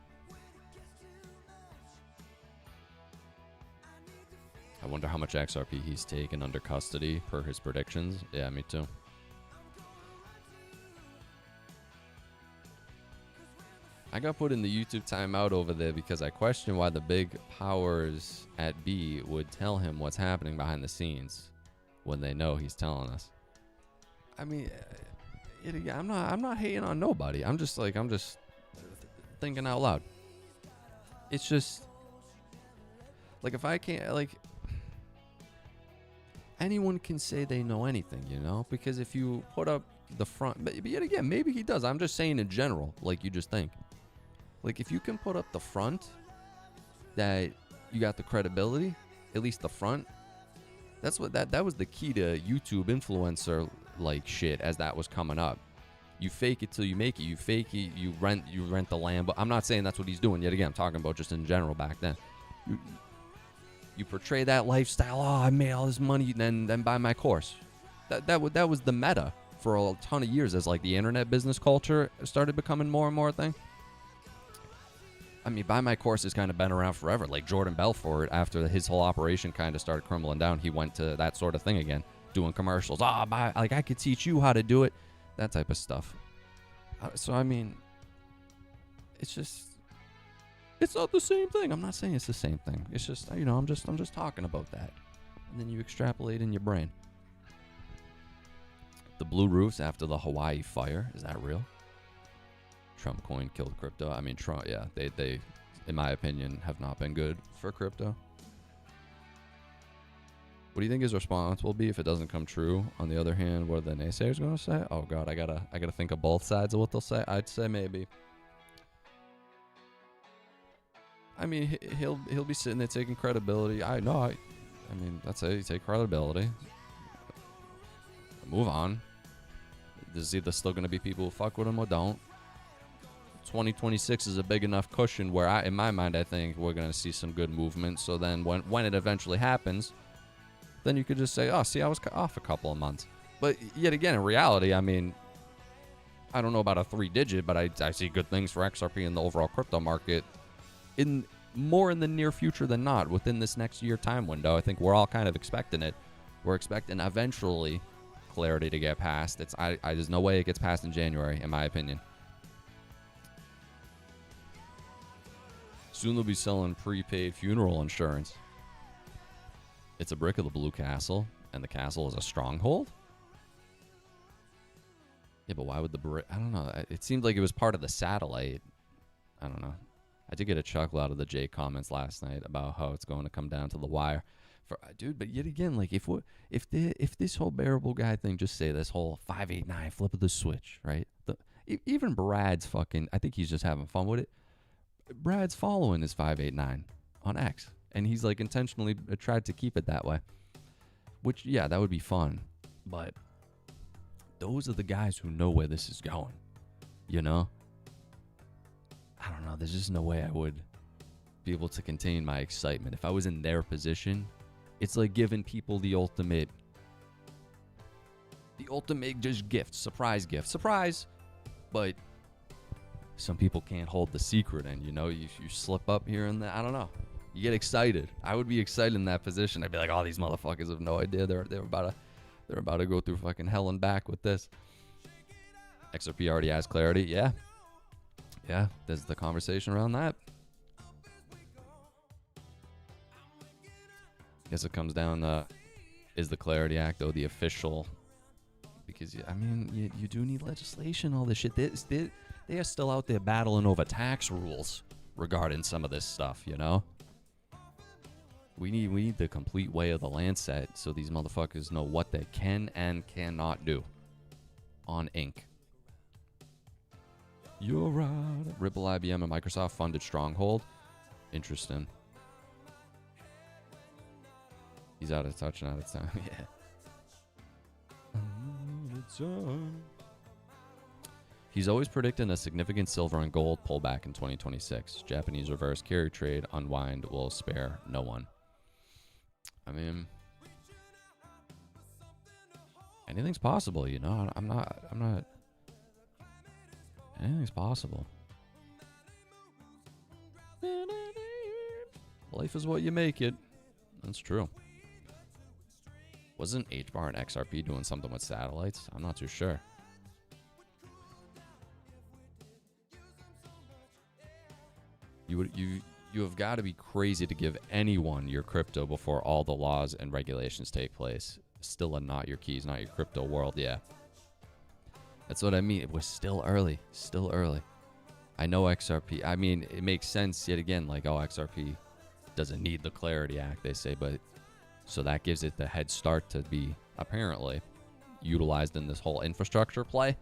I wonder how much XRP he's taken under custody per his predictions. Yeah, me too. I got put in the YouTube timeout over there because I questioned why the big powers at B would tell him what's happening behind the scenes when they know he's telling us. I mean, I'm not hating on nobody. I'm just thinking out loud. It's just like, if I can't, like, anyone can say they know anything, because if you put up the front, but yet again, maybe he does. I'm just saying in general, like you just think. Like, if you can put up the front that you got the credibility, at least the front, that's what that was the key to YouTube influencer like shit as that was coming up. You fake it till you make it. You fake it, you rent the land. But I'm not saying that's what he's doing yet again. I'm talking about just in general back then. You portray that lifestyle. Oh, I made all this money, then buy my course. That was the meta for a ton of years as like the internet business culture started becoming more and more a thing. I mean, buy my course has kind of been around forever. Like Jordan Belfort, after his whole operation kind of started crumbling down, he went to that sort of thing again, doing commercials. Like I could teach you how to do it, that type of stuff. So I mean, it's not the same thing. I'm not saying it's the same thing. It's just, I'm just talking about that. And then you extrapolate in your brain. The blue roofs after the Hawaii fire, is that real? Trump coin killed crypto. I mean, Trump, yeah, they, in my opinion, have not been good for crypto. What do you think his response will be if it doesn't come true? On the other hand, what are the naysayers going to say? Oh God, I gotta think of both sides of what they'll say. I'd say maybe. I mean, he'll be sitting there taking credibility. I mean, that's it. You take credibility. Move on. There's either still going to be people who fuck with him or don't. 2026 is a big enough cushion where in my mind, I think we're going to see some good movement. So then when it eventually happens, then you could just say, oh, see, I was off a couple of months. But yet again, in reality, I mean, I don't know about a 3-digit, but I see good things for XRP in the overall crypto market in more in the near future than not, within this next year time window. I think we're all kind of expecting it. We're expecting eventually clarity to get passed. There's no way it gets passed in January, in my opinion. Soon they'll be selling prepaid funeral insurance. It's a brick of the blue castle, and the castle is a stronghold? Yeah, but why would the brick... I don't know. It seemed like it was part of the satellite. I don't know. I did get a chuckle out of the Jay comments last night about how it's going to come down to the wire. Dude, but yet again, like, if this whole bearable guy thing, just say this whole 589 flip of the switch, right? Even Brad's fucking... I think he's just having fun with it. Brad's following his 589 on X, and he's like intentionally tried to keep it that way. Which, yeah, that would be fun. But those are the guys who know where this is going, you know? I don't know. There's just no way I would be able to contain my excitement. If I was in their position, it's like giving people the ultimate just gift, surprise gift. Surprise! But some people can't hold the secret, and, you know, you slip up here and there. I don't know. You get excited. I would be excited in that position. I'd be like, oh, these motherfuckers have no idea. They're about to go through fucking hell and back with this. XRP already has clarity. Yeah. Yeah, there's the conversation around that. Guess it comes down to, is the Clarity Act, though, the official? Because, I mean, you do need legislation, all this shit. They are still out there battling over tax rules regarding some of this stuff, you know? We need the complete way of the land set so these motherfuckers know what they can and cannot do on Inc. You're right. Ripple, IBM, and Microsoft funded Stronghold. Interesting. He's out of touch and out of time. Yeah. Out of time. He's always predicting a significant silver and gold pullback in 2026. Japanese reverse carry trade unwind will spare no one. I mean, anything's possible, you know. I'm not. Anything's possible. Life is what you make it. That's true. Wasn't HBAR and XRP doing something with satellites? I'm not too sure. You have got to be crazy to give anyone your crypto before all the laws and regulations take place. Still a not your keys, not your crypto world. Yeah. That's what I mean. It was still early. Still early. I know XRP. I mean, it makes sense yet again. Like, oh, XRP doesn't need the Clarity Act, they say. But so that gives it the head start to be apparently utilized in this whole infrastructure play.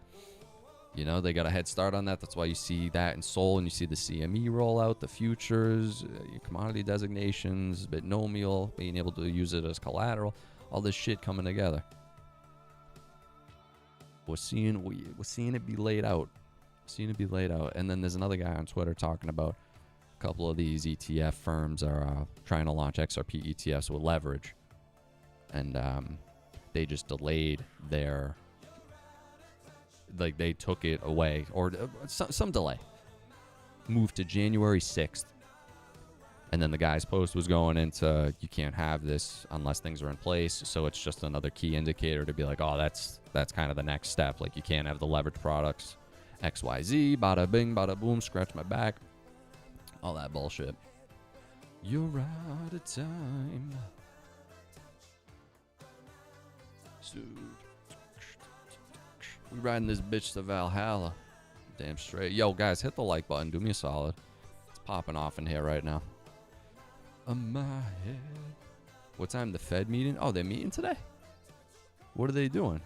You know, they got a head start on that. That's why you see that in Sol, and you see the CME roll out, the futures, your commodity designations, binomial, being able to use it as collateral, all this shit coming together. We're seeing it be laid out. And then there's another guy on Twitter talking about a couple of these ETF firms are trying to launch XRP ETFs with leverage. And they just delayed their... Like, they took it away, or some delay. Moved to January 6th. And then the guy's post was going into, you can't have this unless things are in place. So it's just another key indicator to be like, oh, that's kind of the next step. Like, you can't have the leverage products. XYZ, bada bing, bada boom, scratch my back. All that bullshit. You're out of time. We riding this bitch to Valhalla. Damn straight. Yo, guys, hit the like button. Do me a solid. It's popping off in here right now. On my head. What time the Fed meeting? Oh, they're meeting today? What are they doing?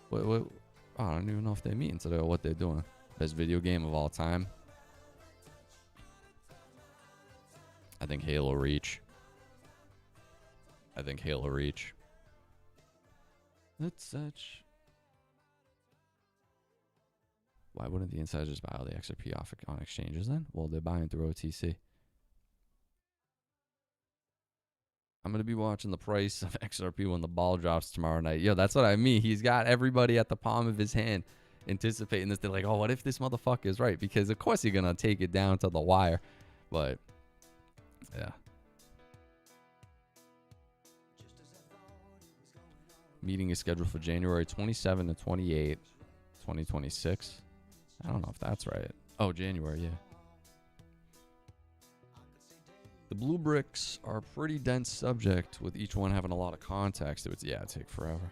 What? Oh, I don't even know if they're meeting today or what they're doing. Best video game of all time. I think Halo Reach. That's such... Why wouldn't the insiders just buy all the XRP off on exchanges then? Well, they're buying through OTC. I'm going to be watching the price of XRP when the ball drops tomorrow night. Yo, that's what I mean. He's got everybody at the palm of his hand anticipating this. They're like, oh, what if this motherfucker is right? Because, of course, you're going to take it down to the wire. But yeah. Meeting is scheduled for January 27 to 28, 2026. I don't know if that's right. Oh, January, yeah. The blue bricks are a pretty dense subject, with each one having a lot of context. It'd take forever.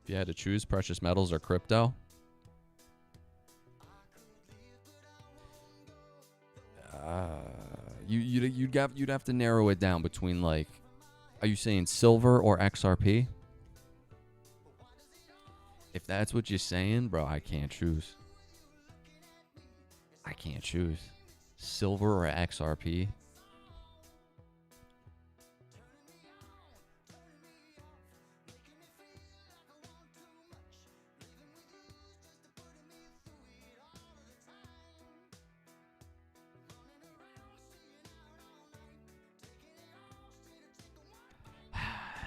If you had to choose precious metals or crypto, you'd have to narrow it down between, like, are you saying silver or XRP? If that's what you're saying, bro, I can't choose. I can't choose. Silver or XRP?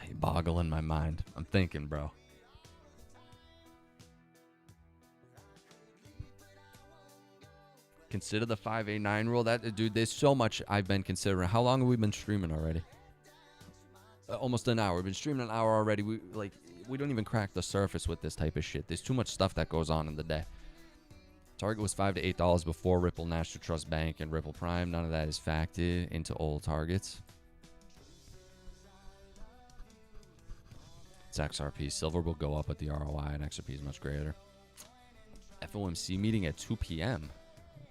You're boggling my mind. I'm thinking, bro. Consider the 5A9 rule. Dude, there's so much I've been considering. How long have we been streaming already? Almost an hour. We've been streaming an hour already. We don't even crack the surface with this type of shit. There's too much stuff that goes on in the day. Target was $5 to $8 before Ripple National Trust Bank and Ripple Prime. None of that is factored into old targets. It's XRP. Silver will go up, but the ROI and XRP is much greater. FOMC meeting at 2 p.m.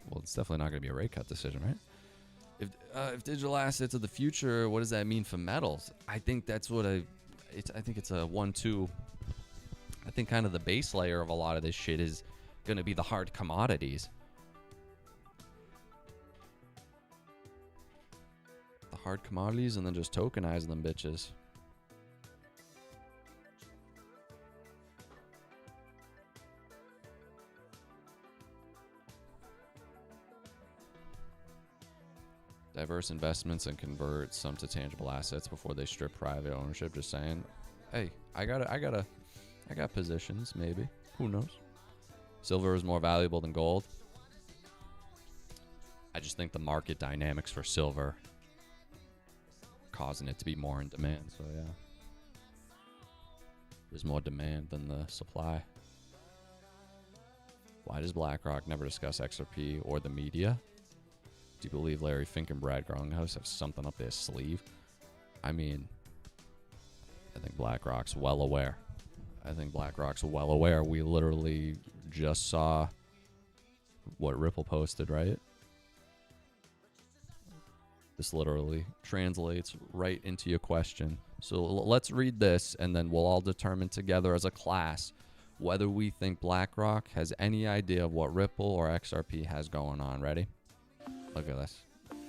Well, it's definitely not going to be a rate cut decision, right? If digital assets are the future, what does that mean for metals? I think that's what I think it's a 1-2. I think kind of the base layer of a lot of this shit is going to be the hard commodities. The hard commodities, and then just tokenize them bitches. Diverse investments and convert some to tangible assets before they strip private ownership. Just saying. Hey, I got positions, maybe. Who knows? Silver is more valuable than gold. I just think the market dynamics for silver causing it to be more in demand. So yeah. There's more demand than the supply. Why does BlackRock never discuss XRP or the media? Do you believe Larry Fink and Brad Garlinghouse have something up their sleeve? I mean, I think BlackRock's well aware. We literally just saw what Ripple posted, right? This literally translates right into your question. So let's read this, and then we'll all determine together as a class whether we think BlackRock has any idea of what Ripple or XRP has going on. Ready? Look at this.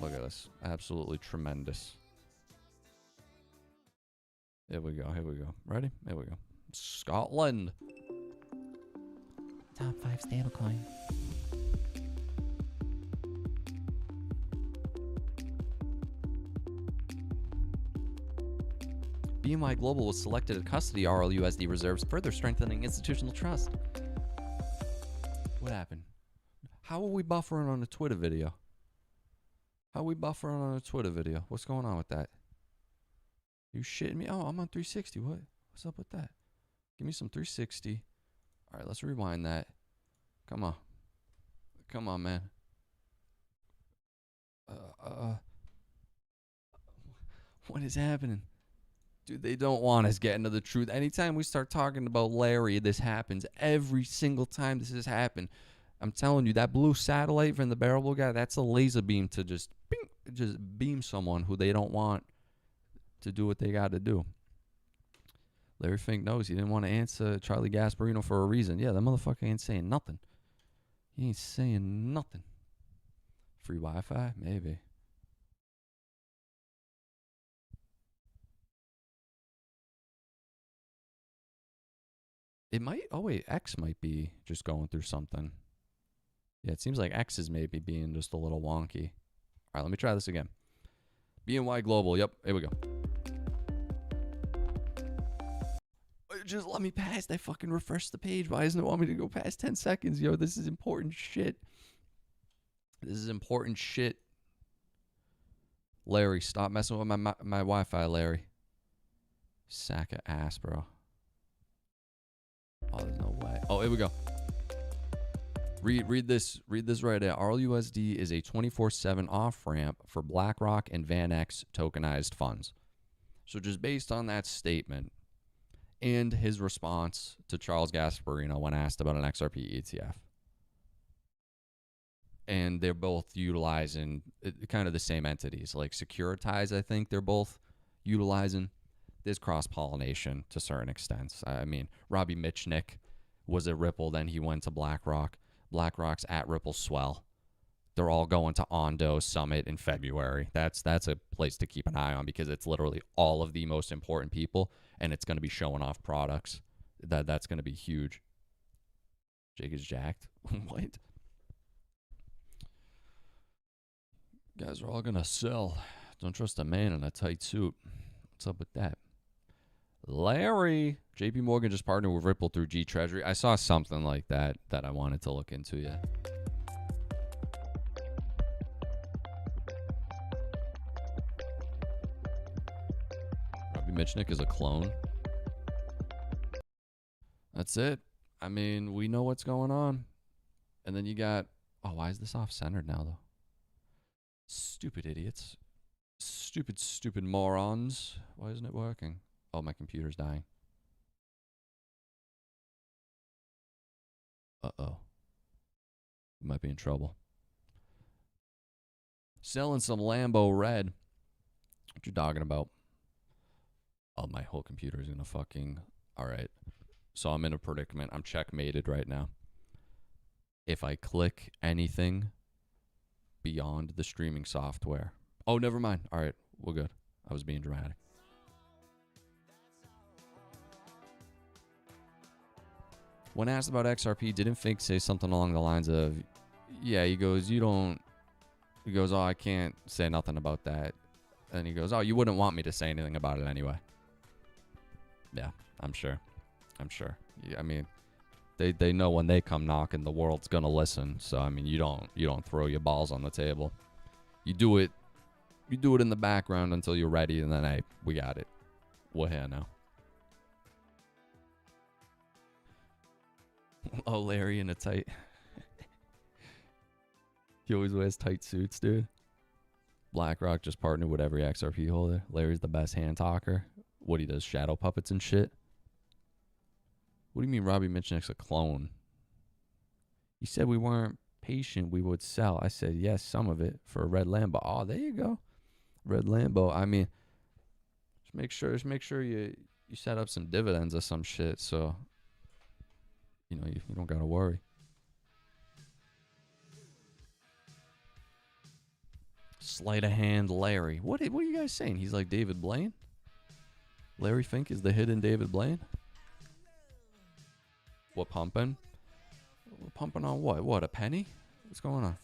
Look at this. Absolutely tremendous. Here we go. Here we go. Ready? Here we go. Scotland. Top 5 stablecoin. BNY Global was selected to custody RLUSD reserves, further strengthening institutional trust. What happened? How are we buffering on a Twitter video? What's going on with that? You shitting me? Oh, I'm on 360. What's up with that? Give me some 360. All right, let's rewind that. Come on, man. What is happening? Dude, they don't want us getting to the truth. Anytime we start talking about Larry, this happens. Every single time this has happened. I'm telling you, that blue satellite from the Bearable guy, that's a laser beam to just beam someone who they don't want to do what they got to do. Larry Fink knows he didn't want to answer Charlie Gasparino for a reason. Yeah, that motherfucker ain't saying nothing. He ain't saying nothing. Free Wi-Fi? Maybe. It might. Oh, wait. X might be just going through something. Yeah, it seems like X is maybe being just a little wonky. All right, let me try this again. BNY Global. Yep, here we go. Just let me pass. I fucking refresh the page. Why doesn't it want me to go past 10 seconds? Yo, this is important shit. Larry, stop messing with my Wi-Fi, Larry. Sack of ass, bro. Oh, there's no way. Oh, here we go. Read this right there. RLUSD is a 24/7 off-ramp for BlackRock and VanEck tokenized funds. So just based on that statement and his response to Charles Gasparino when asked about an XRP ETF, and they're both utilizing kind of the same entities, like Securitize, I think they're both utilizing. There's cross-pollination to certain extents. I mean, Robbie Mitchnick was at Ripple, then he went to BlackRock. BlackRock's at Ripple Swell. They're all going to Ondo Summit in February. That's a place to keep an eye on because it's literally all of the most important people, and it's going to be showing off products. That's going to be huge. Jake is jacked. What? Guys are all going to sell. Don't trust a man in a tight suit. What's up with that? Larry, JP Morgan just partnered with Ripple through G Treasury. I saw something like that I wanted to look into, yeah. Robbie Mitchnick is a clone. That's it. I mean, we know what's going on. And then you got, oh, why is this off-centered now, though? Stupid idiots. Stupid morons. Why isn't it working? Oh, my computer's dying. Uh-oh. We might be in trouble. Selling some Lambo red. What you talking about? Oh, my whole computer is going to fucking... All right. So I'm in a predicament. I'm checkmated right now. If I click anything beyond the streaming software... Oh, never mind. All right. We're good. I was being dramatic. When asked about XRP, didn't Fink say something along the lines of, yeah, he goes, oh, I can't say nothing about that. And he goes, oh, you wouldn't want me to say anything about it anyway. Yeah, I'm sure. Yeah, I mean, they know when they come knocking, the world's going to listen. So, I mean, you don't throw your balls on the table. You do it in the background until you're ready, and then, hey, we got it. We're here now. Oh, Larry in a tight... He always wears tight suits, dude. BlackRock just partnered with every XRP holder. Larry's the best hand talker. What he does, shadow puppets and shit. What do you mean Robbie Mitchnick's a clone? You said we weren't patient, we would sell. I said, yes, some of it for a red Lambo. Oh, there you go. Red Lambo. I mean, just make sure you set up some dividends or some shit so... You know, you don't gotta worry. Sleight of hand Larry. What are you guys saying? He's like David Blaine? Larry Fink is the hidden David Blaine? What, pumping? We're pumping on what? What, a penny? What's going on?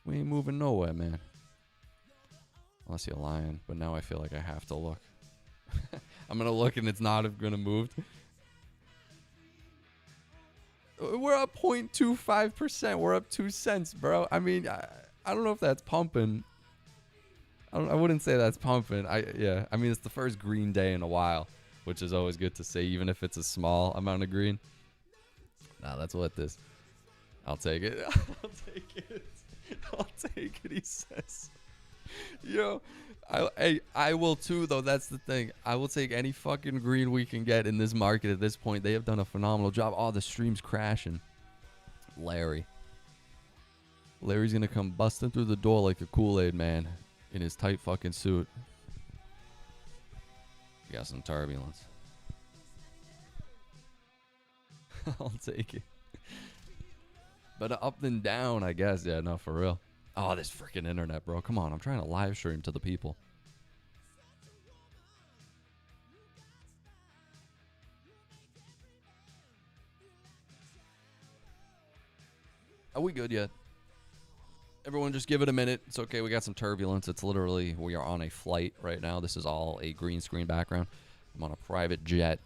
We ain't moving nowhere, man. Unless you're lying, but now I feel like I have to look. I'm gonna look and it's not gonna move. We're up 0.25%. We're up 2 cents, bro. I mean, I don't know if that's pumping. I wouldn't say that's pumping. Yeah. I mean, it's the first green day in a while, which is always good to say, even if it's a small amount of green. Nah, that's what this. I'll take it. I'll take it, he says. Yo, I will too, though. That's the thing. I will take any fucking green we can get in this market at this point. They have done a phenomenal job. Oh, the stream's crashing. Larry's gonna come busting through the door like a Kool-Aid man in his tight fucking suit. You got some turbulence. I'll take it. But up and down, I guess. Yeah, no, for real. Oh, this freaking internet, bro. Come on. I'm trying to live stream to the people. Are we good yet? Everyone just give it a minute. It's okay. We got some turbulence. It's literally, we are on a flight right now. This is all a green screen background. I'm on a private jet.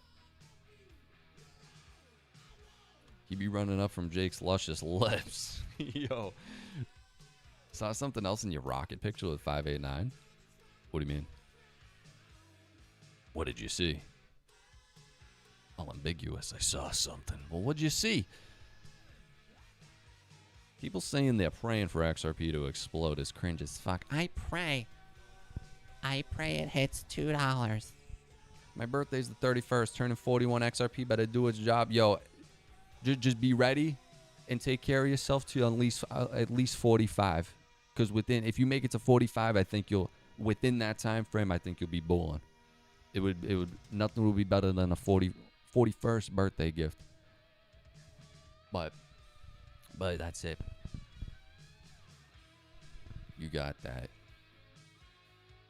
He be running up from Jake's luscious lips. Yo. Saw something else in your rocket picture with 589? What do you mean? What did you see? All ambiguous. I saw something. Well, what'd you see? People saying they're praying for XRP to explode is cringe as fuck. I pray it hits $2. My birthday's the 31st, turning 41. XRP better do its job. Yo, just be ready and take care of yourself to at least 45. Because if you make it to 45, I think within that time frame, I think you'll be bulling. Nothing would be better than a 41st birthday gift. But that's it. You got that.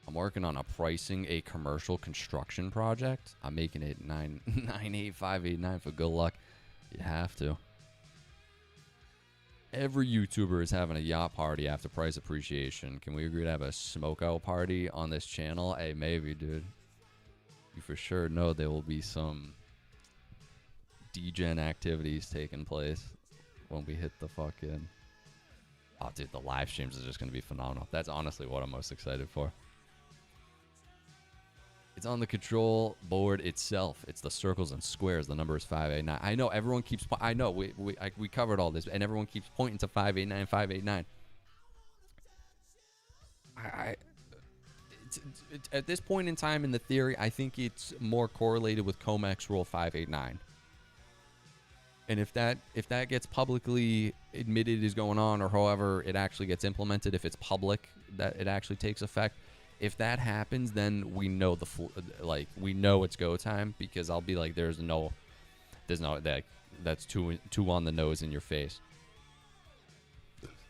I'm working on pricing a commercial construction project. I'm making it 98589 for good luck. You have to. Every YouTuber is having a yacht party after price appreciation. Can we agree to have a smokeout party on this channel? Hey, maybe, dude. You for sure know there will be some degen activities taking place when we hit the fucking... Oh, dude, the live streams are just going to be phenomenal. That's honestly what I'm most excited for. It's on the control board itself. It's the circles and squares. The number is 589. I know everyone keeps... I know we covered all this, and everyone keeps pointing to 589, 589. At this point in time in the theory, I think it's more correlated with COMEX rule 589. And if that gets publicly admitted is going on, or however it actually gets implemented, if it's public that it actually takes effect, if that happens, then we know we know it's go time, because I'll be like, there's no that's too on the nose in your face.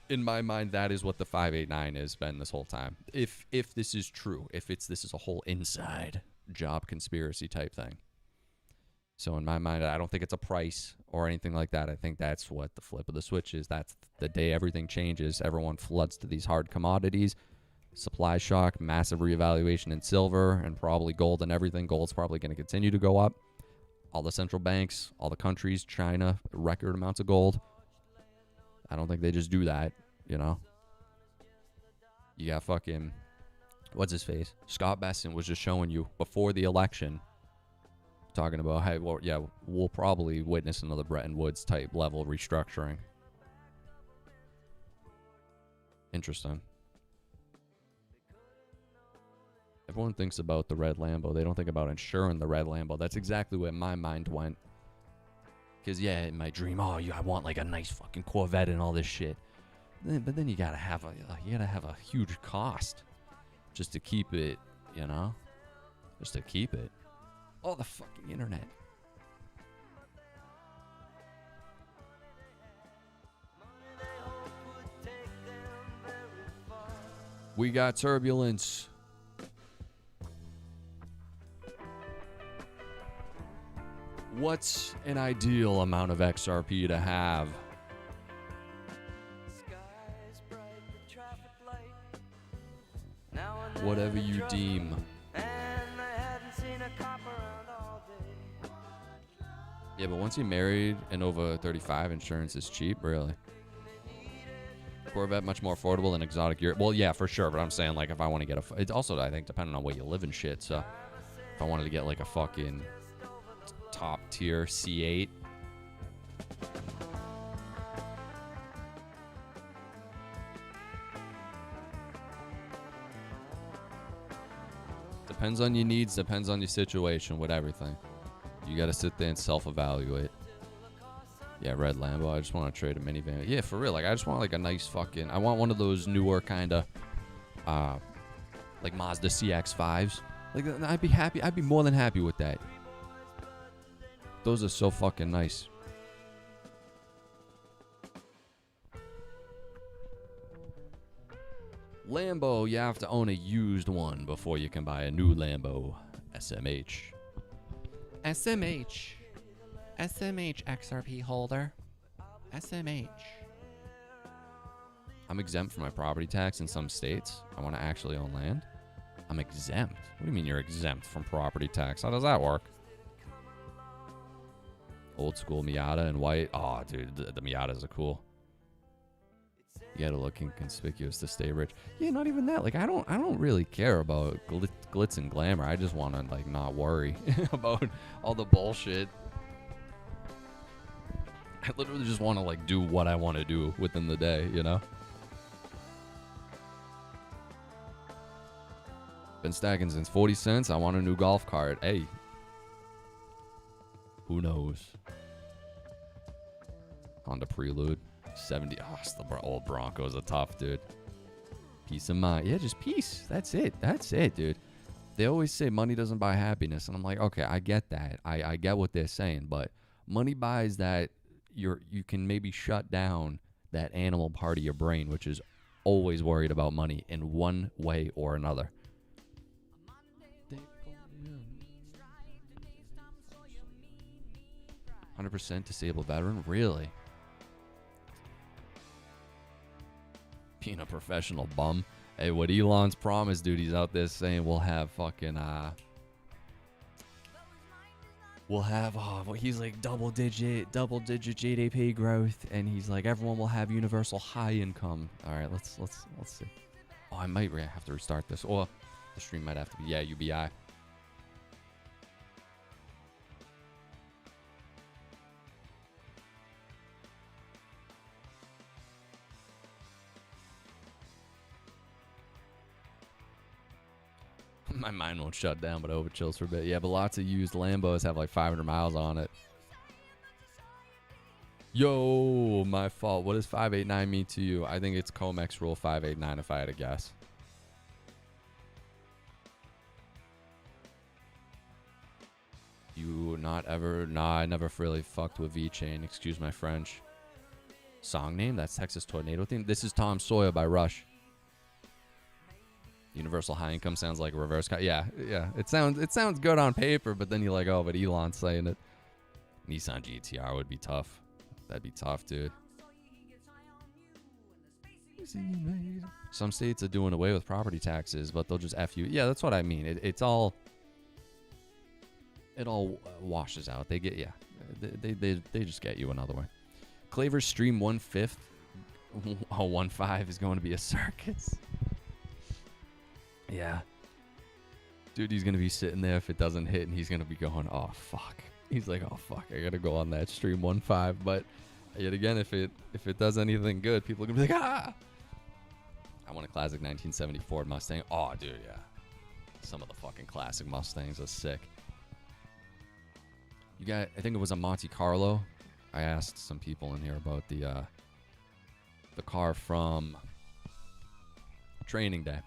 In my mind, that is what the 589 has been this whole time. If this is true, this is a whole inside job conspiracy type thing. So in my mind, I don't think it's a price or anything like that. I think that's what the flip of the switch is. That's the day everything changes. Everyone floods to these hard commodities. Supply shock, massive reevaluation in silver, and probably gold and everything. Gold's probably going to continue to go up. All the central banks, all the countries, China, record amounts of gold. I don't think they just do that, you know? You got fucking... What's his face? Scott Bessent was just showing you before the election, talking about, hey, well, yeah, we'll probably witness another Bretton Woods type level restructuring. Interesting. Everyone thinks about the red Lambo. They don't think about insuring the red Lambo. That's exactly where my mind went. Because, yeah, in my dream, I want like a nice fucking Corvette and all this shit. But then you gotta have a huge cost just to keep it, you know? Just to keep it. Oh, the fucking internet. We got turbulence. What's an ideal amount of XRP to have? Whatever you deem. Yeah, but once you're married and over 35, insurance is cheap, really. Corvette much more affordable than exotic Europe. Well, yeah, for sure. But I'm saying, like, if I want to get it's also, I think, depending on where you live and shit. So if I wanted to get like a fucking top tier C8. Depends on your needs, depends on your situation, with everything. You got to sit there and self-evaluate. Yeah, red Lambo. I just want to trade a minivan. Yeah, for real. Like, I just want like a nice fucking... I want one of those newer kind of... like Mazda CX-5s. Like, I'd be happy. I'd be more than happy with that. Those are so fucking nice. Lambo, you have to own a used one before you can buy a new Lambo. SMH. SMH. SMH XRP holder. SMH. I'm exempt from my property tax in some states. I want to actually own land. I'm exempt. What do you mean you're exempt from property tax? How does that work? Old school Miata in white. Oh, dude, the Miatas are cool. You gotta look inconspicuous to stay rich. Yeah, not even that. Like, I don't really care about glitz and glamour. I just want to, like, not worry about all the bullshit. I literally just want to, like, do what I want to do within the day, you know? Been stacking since 40 cents. I want a new golf cart. Hey. Who knows? Honda Prelude. 70. Oh, the old Broncos are tough, dude. Peace of mind. Yeah, just peace. That's it. That's it, dude. They always say money doesn't buy happiness. And I'm like, okay, I get that. I get what they're saying. But money buys that you can maybe shut down that animal part of your brain, which is always worried about money in one way or another. 100% disabled veteran? Really? Being a professional bum. Hey, what Elon's promised, dude, he's out there saying we'll have fucking, he's like double digit GDP growth, and he's like, everyone will have universal high income. All right, let's see. Oh, I might have to restart this. Or the stream might have to be, yeah, UBI. My mind won't shut down, but over chills for a bit. Yeah, but lots of used Lambos have like 500 miles on it. Yo, my fault. What does 589 mean to you? I think it's Comex rule 589 if I had to guess. You not ever... Nah, I never really fucked with V-Chain. Excuse my French. Song name? That's Texas Tornado theme. This is Tom Sawyer by Rush. Universal high income sounds like a reverse. Yeah. It sounds good on paper, but then you're like, oh, but Elon's saying it. Nissan GTR would be tough. That'd be tough, dude. Some states are doing away with property taxes, but they'll just F you. Yeah, that's what I mean. It all washes out. They get, yeah. They just get you another way. Claver's stream 1/5. 1/5 is going to be a circus. Yeah. Dude, he's going to be sitting there if it doesn't hit, and he's going to be going, oh, fuck. He's like, oh, fuck, I got to go on that stream 1/5. But yet again, if it does anything good, people are going to be like, ah! I want a classic 1974 Mustang. Oh, dude, yeah. Some of the fucking classic Mustangs are sick. You got, I think it was a Monte Carlo. I asked some people in here about the car from Training Day.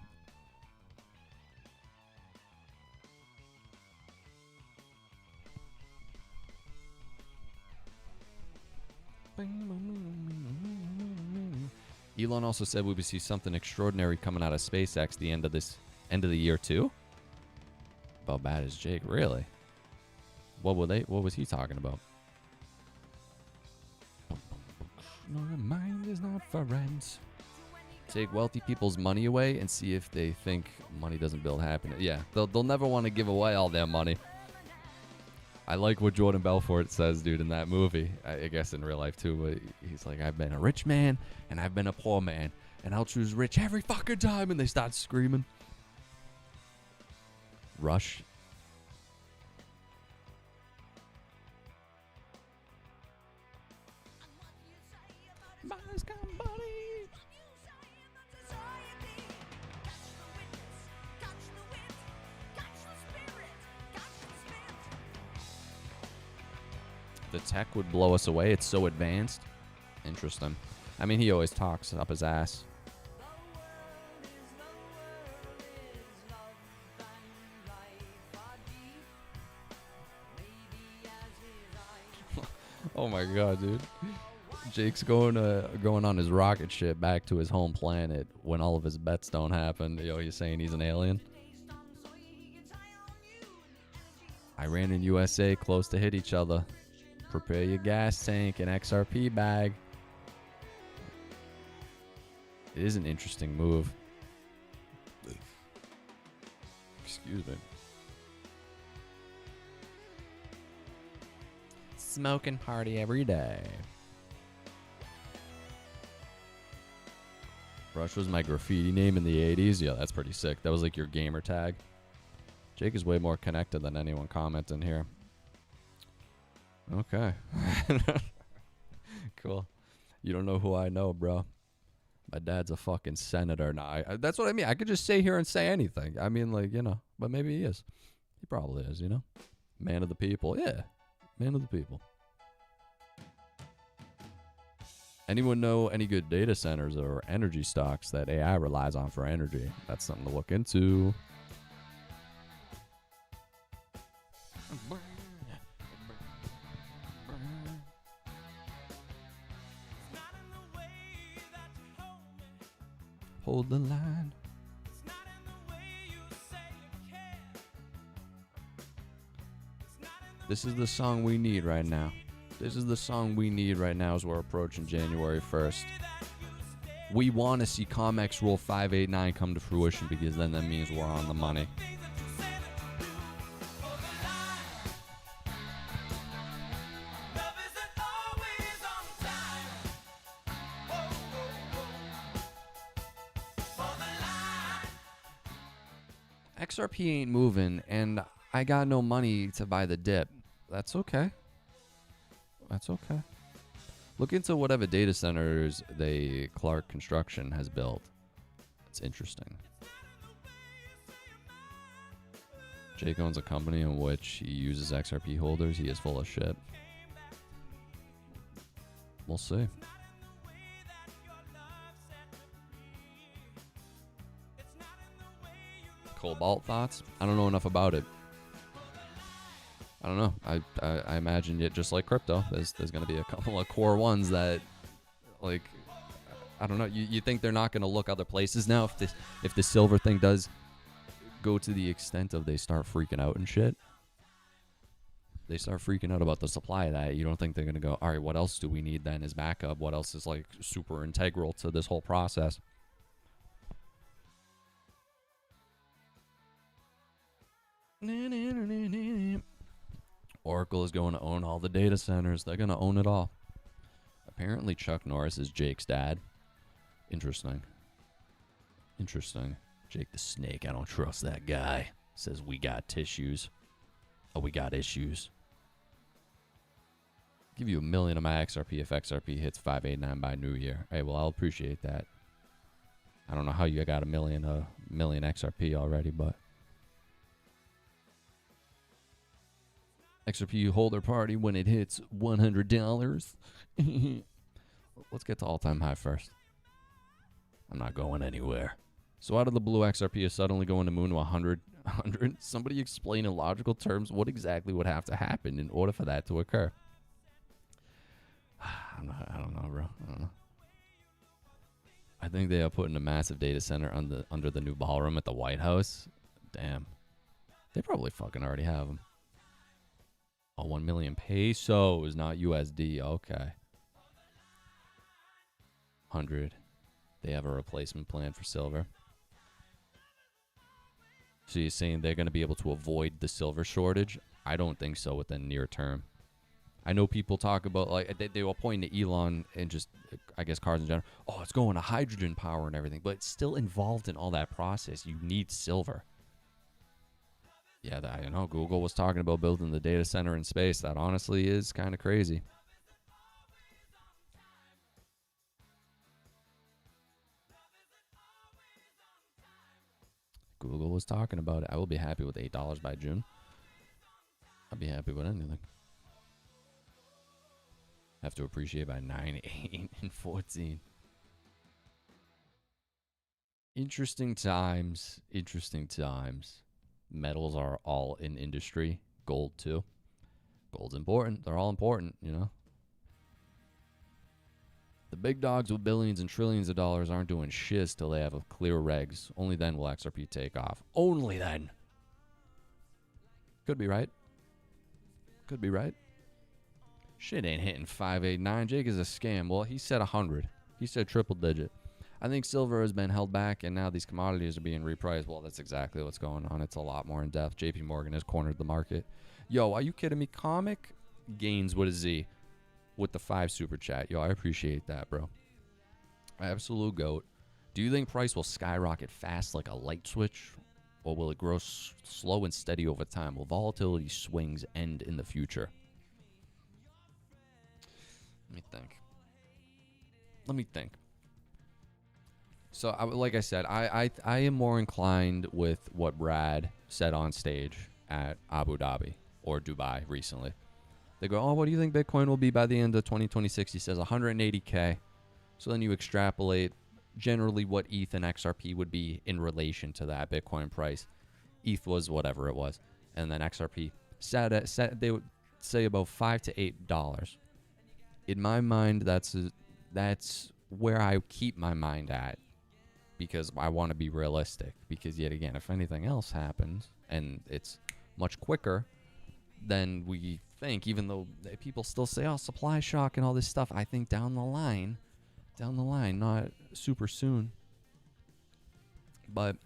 Elon also said we would see something extraordinary coming out of SpaceX the end of the year too. About bad as Jake, really? What was he talking about? No, mind is not for rent. Take wealthy people's money away and see if they think money doesn't build happiness. Yeah, they'll never want to give away all their money. I like what Jordan Belfort says, dude, in that movie. I guess in real life, too. But he's like, I've been a rich man, and I've been a poor man. And I'll choose rich every fucking time. And they start screaming. Rush. The tech would blow us away. It's so advanced. Interesting. I mean, he always talks up his ass. Oh my god, dude. Jake's going on his rocket ship back to his home planet when all of his bets don't happen. Yo, he's saying he's an alien. Iran and USA close to hit each other. Prepare your gas tank and XRP bag. It is an interesting move. Excuse me. Smoking party every day. Rush was my graffiti name in the 80s. Yeah, that's pretty sick. That was like your gamer tag. Jake is way more connected than anyone commenting here. Okay. Cool. You don't know who I know, bro. My dad's a fucking senator. Nah, that's what I mean. I could just sit here and say anything. I mean, like, you know, but maybe he is. He probably is, you know? Man of the people. Yeah. Man of the people. Anyone know any good data centers or energy stocks that AI relies on for energy? That's something to look into. Hold the line. This is the song we need right now. This is the song we need right now as we're approaching January 1st. We want to see COMEX Rule 589 come to fruition because then that means we're on the money. XRP ain't moving, and I got no money to buy the dip. That's okay. That's okay. Look into whatever data centers Clark Construction has built. It's interesting. Jake owns a company in which he uses XRP holders. He is full of shit. We'll see. Cobalt thoughts? I don't know enough about it. I don't know. I imagine it just like crypto. There's going to be a couple of core ones that, like, I don't know. You think they're not going to look other places now if the silver thing does go to the extent of they start freaking out and shit? They start freaking out about the supply of that. You don't think they're going to go, all right, what else do we need then as backup? What else is like super integral to this whole process? Oracle is going to own all the data centers. They're going to own it all. Apparently Chuck Norris is Jake's dad. Interesting. Interesting. Jake the Snake. I don't trust that guy. Says we got tissues. Oh, we got issues. Give you $1 million of my XRP if XRP hits 589 by New Year. Hey, well, I'll appreciate that. I don't know how you got $1 million XRP already, but XRP holder party when it hits $100. Let's get to all-time high first. I'm not going anywhere. So out of the blue, XRP is suddenly going to moon to 100. Somebody explain in logical terms what exactly would have to happen in order for that to occur. I don't know, bro. I don't know. I think they are putting a massive data center under the new ballroom at the White House. Damn. They probably fucking already have them. Oh, 1 million pesos, not USD. Okay. 100. They have a replacement plan for silver. So you're saying they're going to be able to avoid the silver shortage? I don't think so within near term. I know people talk about, like, they were pointing to Elon and just, I guess, cars in general. Oh, it's going to hydrogen power and everything. But it's still involved in all that process. You need silver. Yeah, I know. Google was talking about building the data center in space. That honestly is kind of crazy. Google was talking about it. I will be happy with $8 by June. I'll be happy with anything. Have to appreciate by 9, 8, and 14. Interesting times. Interesting times. Metals are all in industry. Gold, too. Gold's important. They're all important, you know. The big dogs with billions and trillions of dollars aren't doing shiz till they have a clear regs. Only then will XRP take off. Only then. Could be right. Could be right. Shit ain't hitting 589. Jake is a scam. Well, he said 100. He said triple digit. I think silver has been held back, and now these commodities are being repriced. Well, that's exactly what's going on. It's a lot more in depth. JP Morgan has cornered the market. Yo, are you kidding me? Comic Gains with a Z with the 5 super chat. Yo, I appreciate that, bro. Absolute goat. Do you think price will skyrocket fast like a light switch? Or will it grow slow and steady over time? Will volatility swings end in the future? Let me think. So, like I said, I am more inclined with what Brad said on stage at Abu Dhabi or Dubai recently. They go, oh, what do you think Bitcoin will be by the end of 2026? He says 180K. So then you extrapolate generally what ETH and XRP would be in relation to that Bitcoin price. ETH was whatever it was. And then XRP they would say about $5 to $8. In my mind, that's where I keep my mind at, because I want to be realistic. Because yet again, if anything else happens and it's much quicker than we think, even though people still say, oh, supply shock and all this stuff, I think down the line, not super soon, but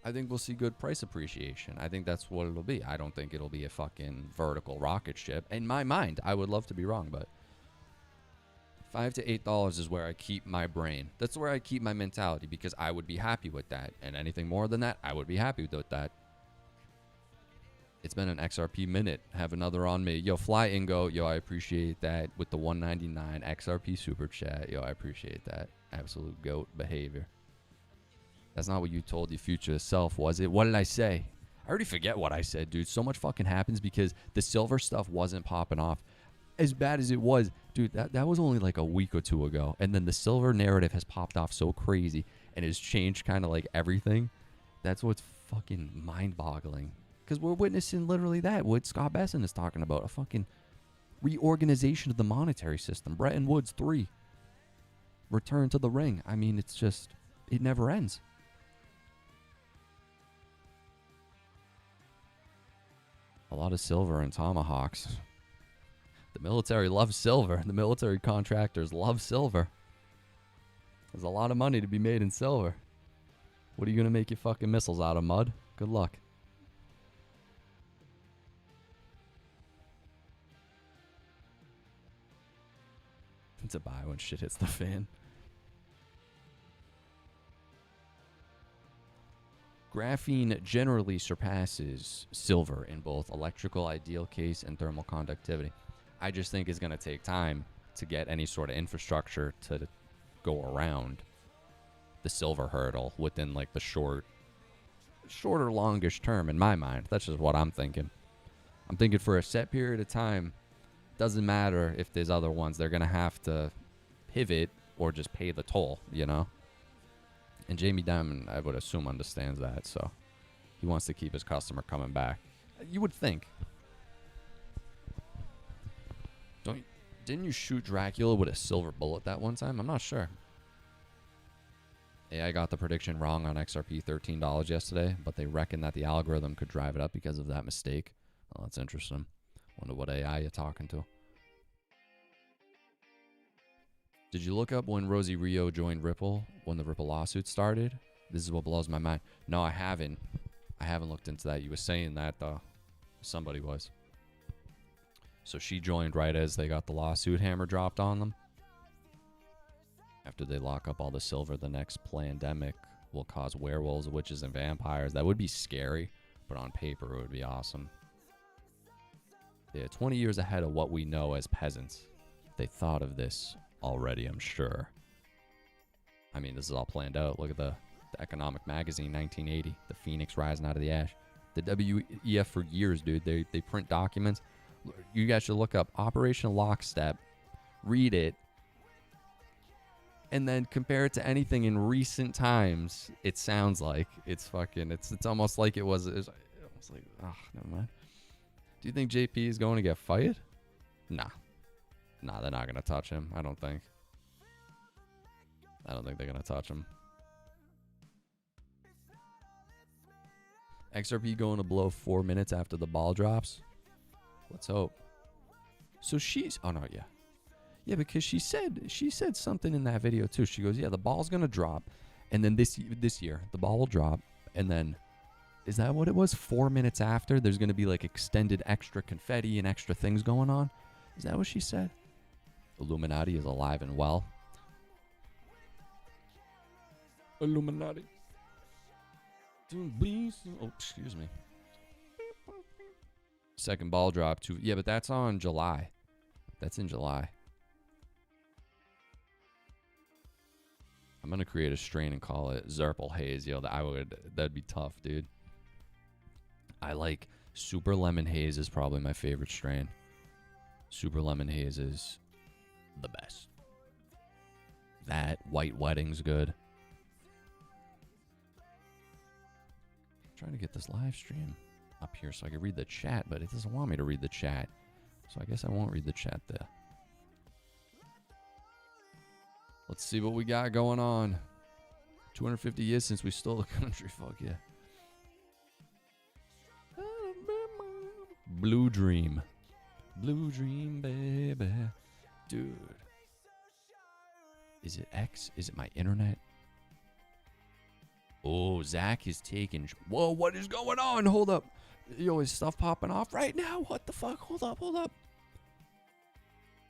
I think we'll see good price appreciation. I think that's what it'll be. I don't think it'll be a fucking vertical rocket ship. In my mind, I would love to be wrong, but $5 to $8 is where I keep my brain. That's where I keep my mentality, because I would be happy with that. And anything more than that, I would be happy with that. It's been an XRP minute. Have another on me. Yo, Fly Ingo. Yo, I appreciate that with the 199 XRP super chat. Yo, I appreciate that. Absolute goat behavior. That's not what you told your future self, was it? What did I say? I already forget what I said, dude. So much fucking happens because the silver stuff wasn't popping off. As bad as it was, dude, that was only like a week or two ago. And then the silver narrative has popped off so crazy and has changed kind of like everything. That's what's fucking mind-boggling. Because we're witnessing literally that, what Scott Besson is talking about. A fucking reorganization of the monetary system. Bretton Woods 3. Return to the ring. I mean, it's just, it never ends. A lot of silver and tomahawks. The military loves silver. The military contractors love silver. There's a lot of money to be made in silver. What are you going to make your fucking missiles out of, mud? Good luck. To buy when shit hits the fan. Graphene generally surpasses silver in both electrical ideal case and thermal conductivity. I just think it's going to take time to get any sort of infrastructure to go around the silver hurdle within like the shorter longish term in my mind. That's just what I'm thinking. I'm thinking for a set period of time, doesn't matter if there's other ones, they're going to have to pivot or just pay the toll, you know? And Jamie Dimon, I would assume, understands that, so he wants to keep his customer coming back. You would think. Didn't you shoot Dracula with a silver bullet that one time? I'm not sure. Yeah, I got the prediction wrong on XRP $13 yesterday, but they reckon that the algorithm could drive it up because of that mistake. Oh, that's interesting. Wonder what AI you're talking to. Did you look up when Rosie Rio joined Ripple, when the Ripple lawsuit started? This is what blows my mind. No, I haven't. I haven't looked into that. You were saying that, though. Somebody was. So she joined right as they got the lawsuit hammer dropped on them. After they lock up all the silver, the next pandemic will cause werewolves, witches, and vampires. That would be scary, but on paper it would be awesome. Yeah, 20 years ahead of what we know as peasants. They thought of this already, I'm sure. I mean, this is all planned out. Look at the Economic Magazine, 1980. The phoenix rising out of the ash. The WEF for years, dude. They print documents. You guys should look up Operation Lockstep. Read it. And then compare it to anything in recent times. It sounds like it's fucking... It's almost like it was almost like... Oh, never mind. Do you think JP is going to get fired? Nah, they're not going to touch him. I don't think they're going to touch him. XRP going to blow 4 minutes after the ball drops? Let's hope. So she's... Oh, no, yeah. Yeah, because she said something in that video, too. She goes, yeah, the ball's going to drop. And then this year, the ball will drop. And then... Is that what it was? 4 minutes after, there's going to be like extended extra confetti and extra things going on? Is that what she said? Illuminati is alive and well. Illuminati. Oh, excuse me. Second ball drop too. Yeah, but that's on July. That's in July. I'm gonna create a strain and call it Xrp Haze. Yo, that'd be tough, dude. I like Super Lemon Haze is probably my favorite strain. Super Lemon Haze is the best. That White Wedding's good. I'm trying to get this live stream up here so I can read the chat, but it doesn't want me to read the chat. So I guess I won't read the chat there. Let's see what we got going on. 250 years since we stole the country. Fuck yeah. Blue Dream. Blue Dream, baby. Dude. Is it X? Is it my internet? Oh, Zach is taking... Whoa, what is going on? Hold up. Yo, is stuff popping off right now? What the fuck? Hold up, hold up.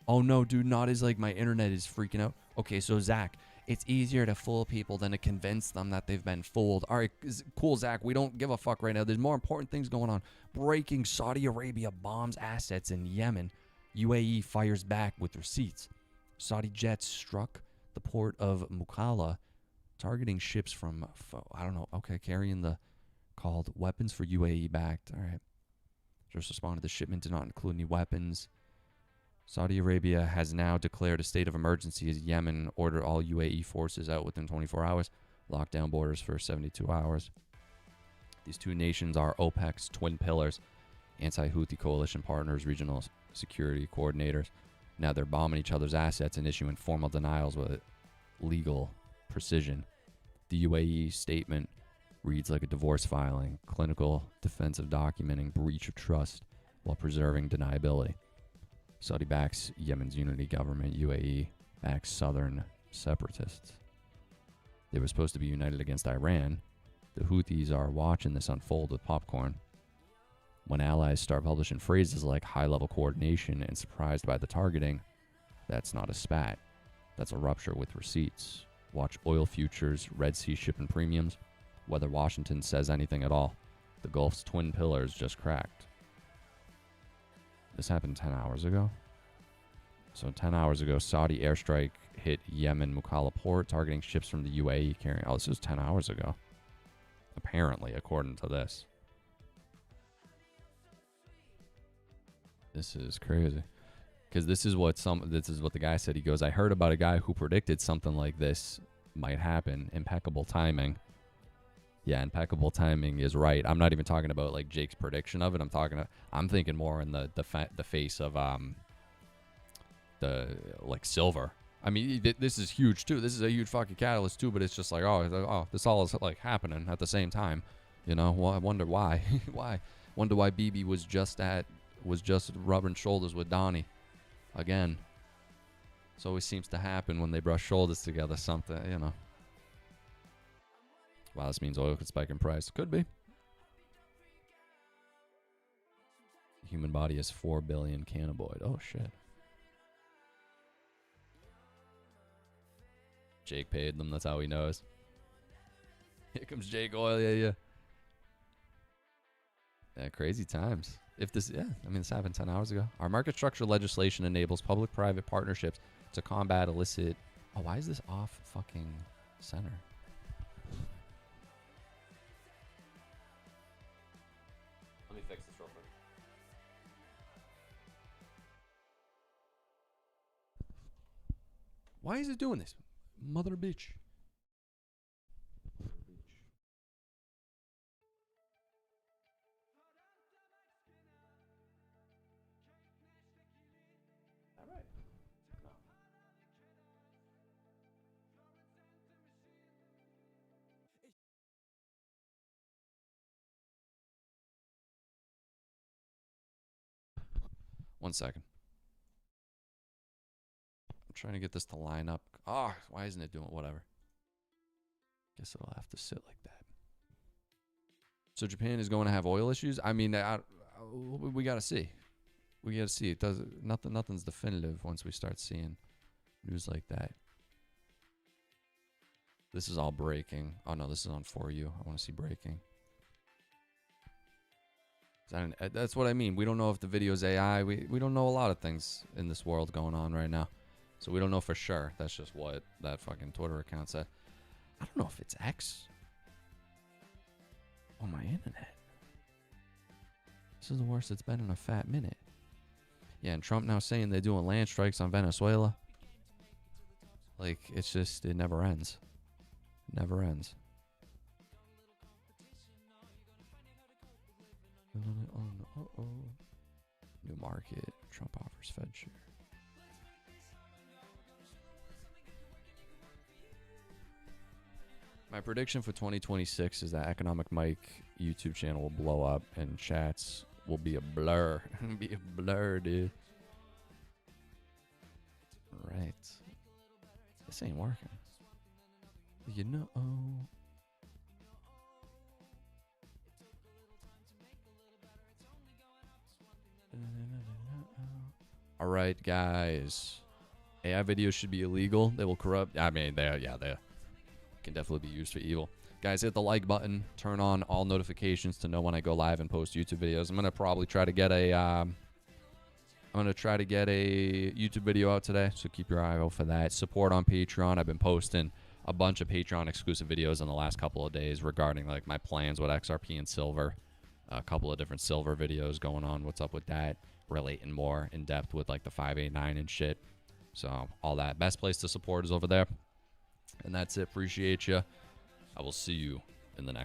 Oh, no, dude, not as like my internet is freaking out. Okay, so Zach, it's easier to fool people than to convince them that they've been fooled. All right, cool, Zach. We don't give a fuck right now. There's more important things going on. Breaking: Saudi Arabia bombs assets in Yemen. UAE fires back with receipts. Saudi jets struck the port of Mukalla, targeting ships from, I don't know, okay, carrying the called weapons for UAE backed. All right. Just responded the shipment did not include any weapons. Saudi Arabia has now declared a state of emergency as Yemen ordered all UAE forces out within 24 hours, locked down borders for 72 hours. These two nations are OPEC's twin pillars, anti-Houthi coalition partners, regional security coordinators. Now they're bombing each other's assets and issuing formal denials with legal precision. The UAE statement reads like a divorce filing, clinical defensive documenting breach of trust while preserving deniability. Saudi backs Yemen's unity government. UAE backs southern separatists. They were supposed to be united against Iran. The Houthis are watching this unfold with popcorn. When allies start publishing phrases like high-level coordination and surprised by the targeting, that's not a spat. That's a rupture with receipts. Watch oil futures, Red Sea shipping premiums, whether Washington says anything at all. The Gulf's twin pillars just cracked. This happened 10 hours ago. So 10 hours ago, Saudi airstrike hit Yemen Mukalla port, targeting ships from the UAE carrying... Oh, this was 10 hours ago. Apparently, according to this. This is crazy. Because this is what the guy said. He goes, I heard about a guy who predicted something like this might happen. Impeccable timing. Yeah, impeccable timing is right. I'm not even talking about like Jake's prediction of it. I'm thinking more in the face of the like silver. I mean, this is huge too. This is a huge fucking catalyst too. But it's just like, oh, this all is like happening at the same time. You know? Well, I wonder why. Why? Wonder why BB was just rubbing shoulders with Donnie again. This always seems to happen when they brush shoulders together. Something, you know. Wow, this means oil could spike in price. Could be. Human body is 4 billion cannabinoid. Oh, shit. Jake paid them. That's how he knows. Here comes Jake Oil. Yeah. Yeah, crazy times. This happened 10 hours ago. Our market structure legislation enables public-private partnerships to combat illicit... Oh, why is this off fucking center? Let me fix this real quick. Why is it doing this? Mother bitch. All right. No. One second. I'm trying to get this to line up. Oh, why isn't it doing whatever? Guess it'll have to sit like that. So Japan is going to have oil issues? I mean, we got to see. We got to see. It does nothing's definitive once we start seeing news like that. This is all breaking. Oh no, this is on For You. I want to see breaking. That's what I mean. We don't know if the video's AI. We don't know a lot of things in this world going on right now. So we don't know for sure. That's just what that fucking Twitter account said. I don't know if it's X on my internet. This is the worst it's been in a fat minute. Yeah, and Trump now saying they're doing land strikes on Venezuela. Like, it's just, it never ends. It never ends. New market. Trump offers Fed share. My prediction for 2026 is that Economic Mike YouTube channel will blow up and chats will be a blur. Be a blur, dude. Right. This ain't working. You know. All right, guys. AI videos should be illegal. They will corrupt. I mean, they can definitely be used for evil. Guys, hit the like button. Turn on all notifications to know when I go live and post YouTube videos. I'm gonna probably try to get a. I'm gonna try to get a YouTube video out today, so keep your eye out for that. Support on Patreon. I've been posting a bunch of Patreon exclusive videos in the last couple of days regarding like my plans with XRP and silver. A couple of different silver videos going on. What's up with that? Relating more in depth with like the 589 and shit. So all that. Best place to support is over there. And that's it. Appreciate you. I will see you in the next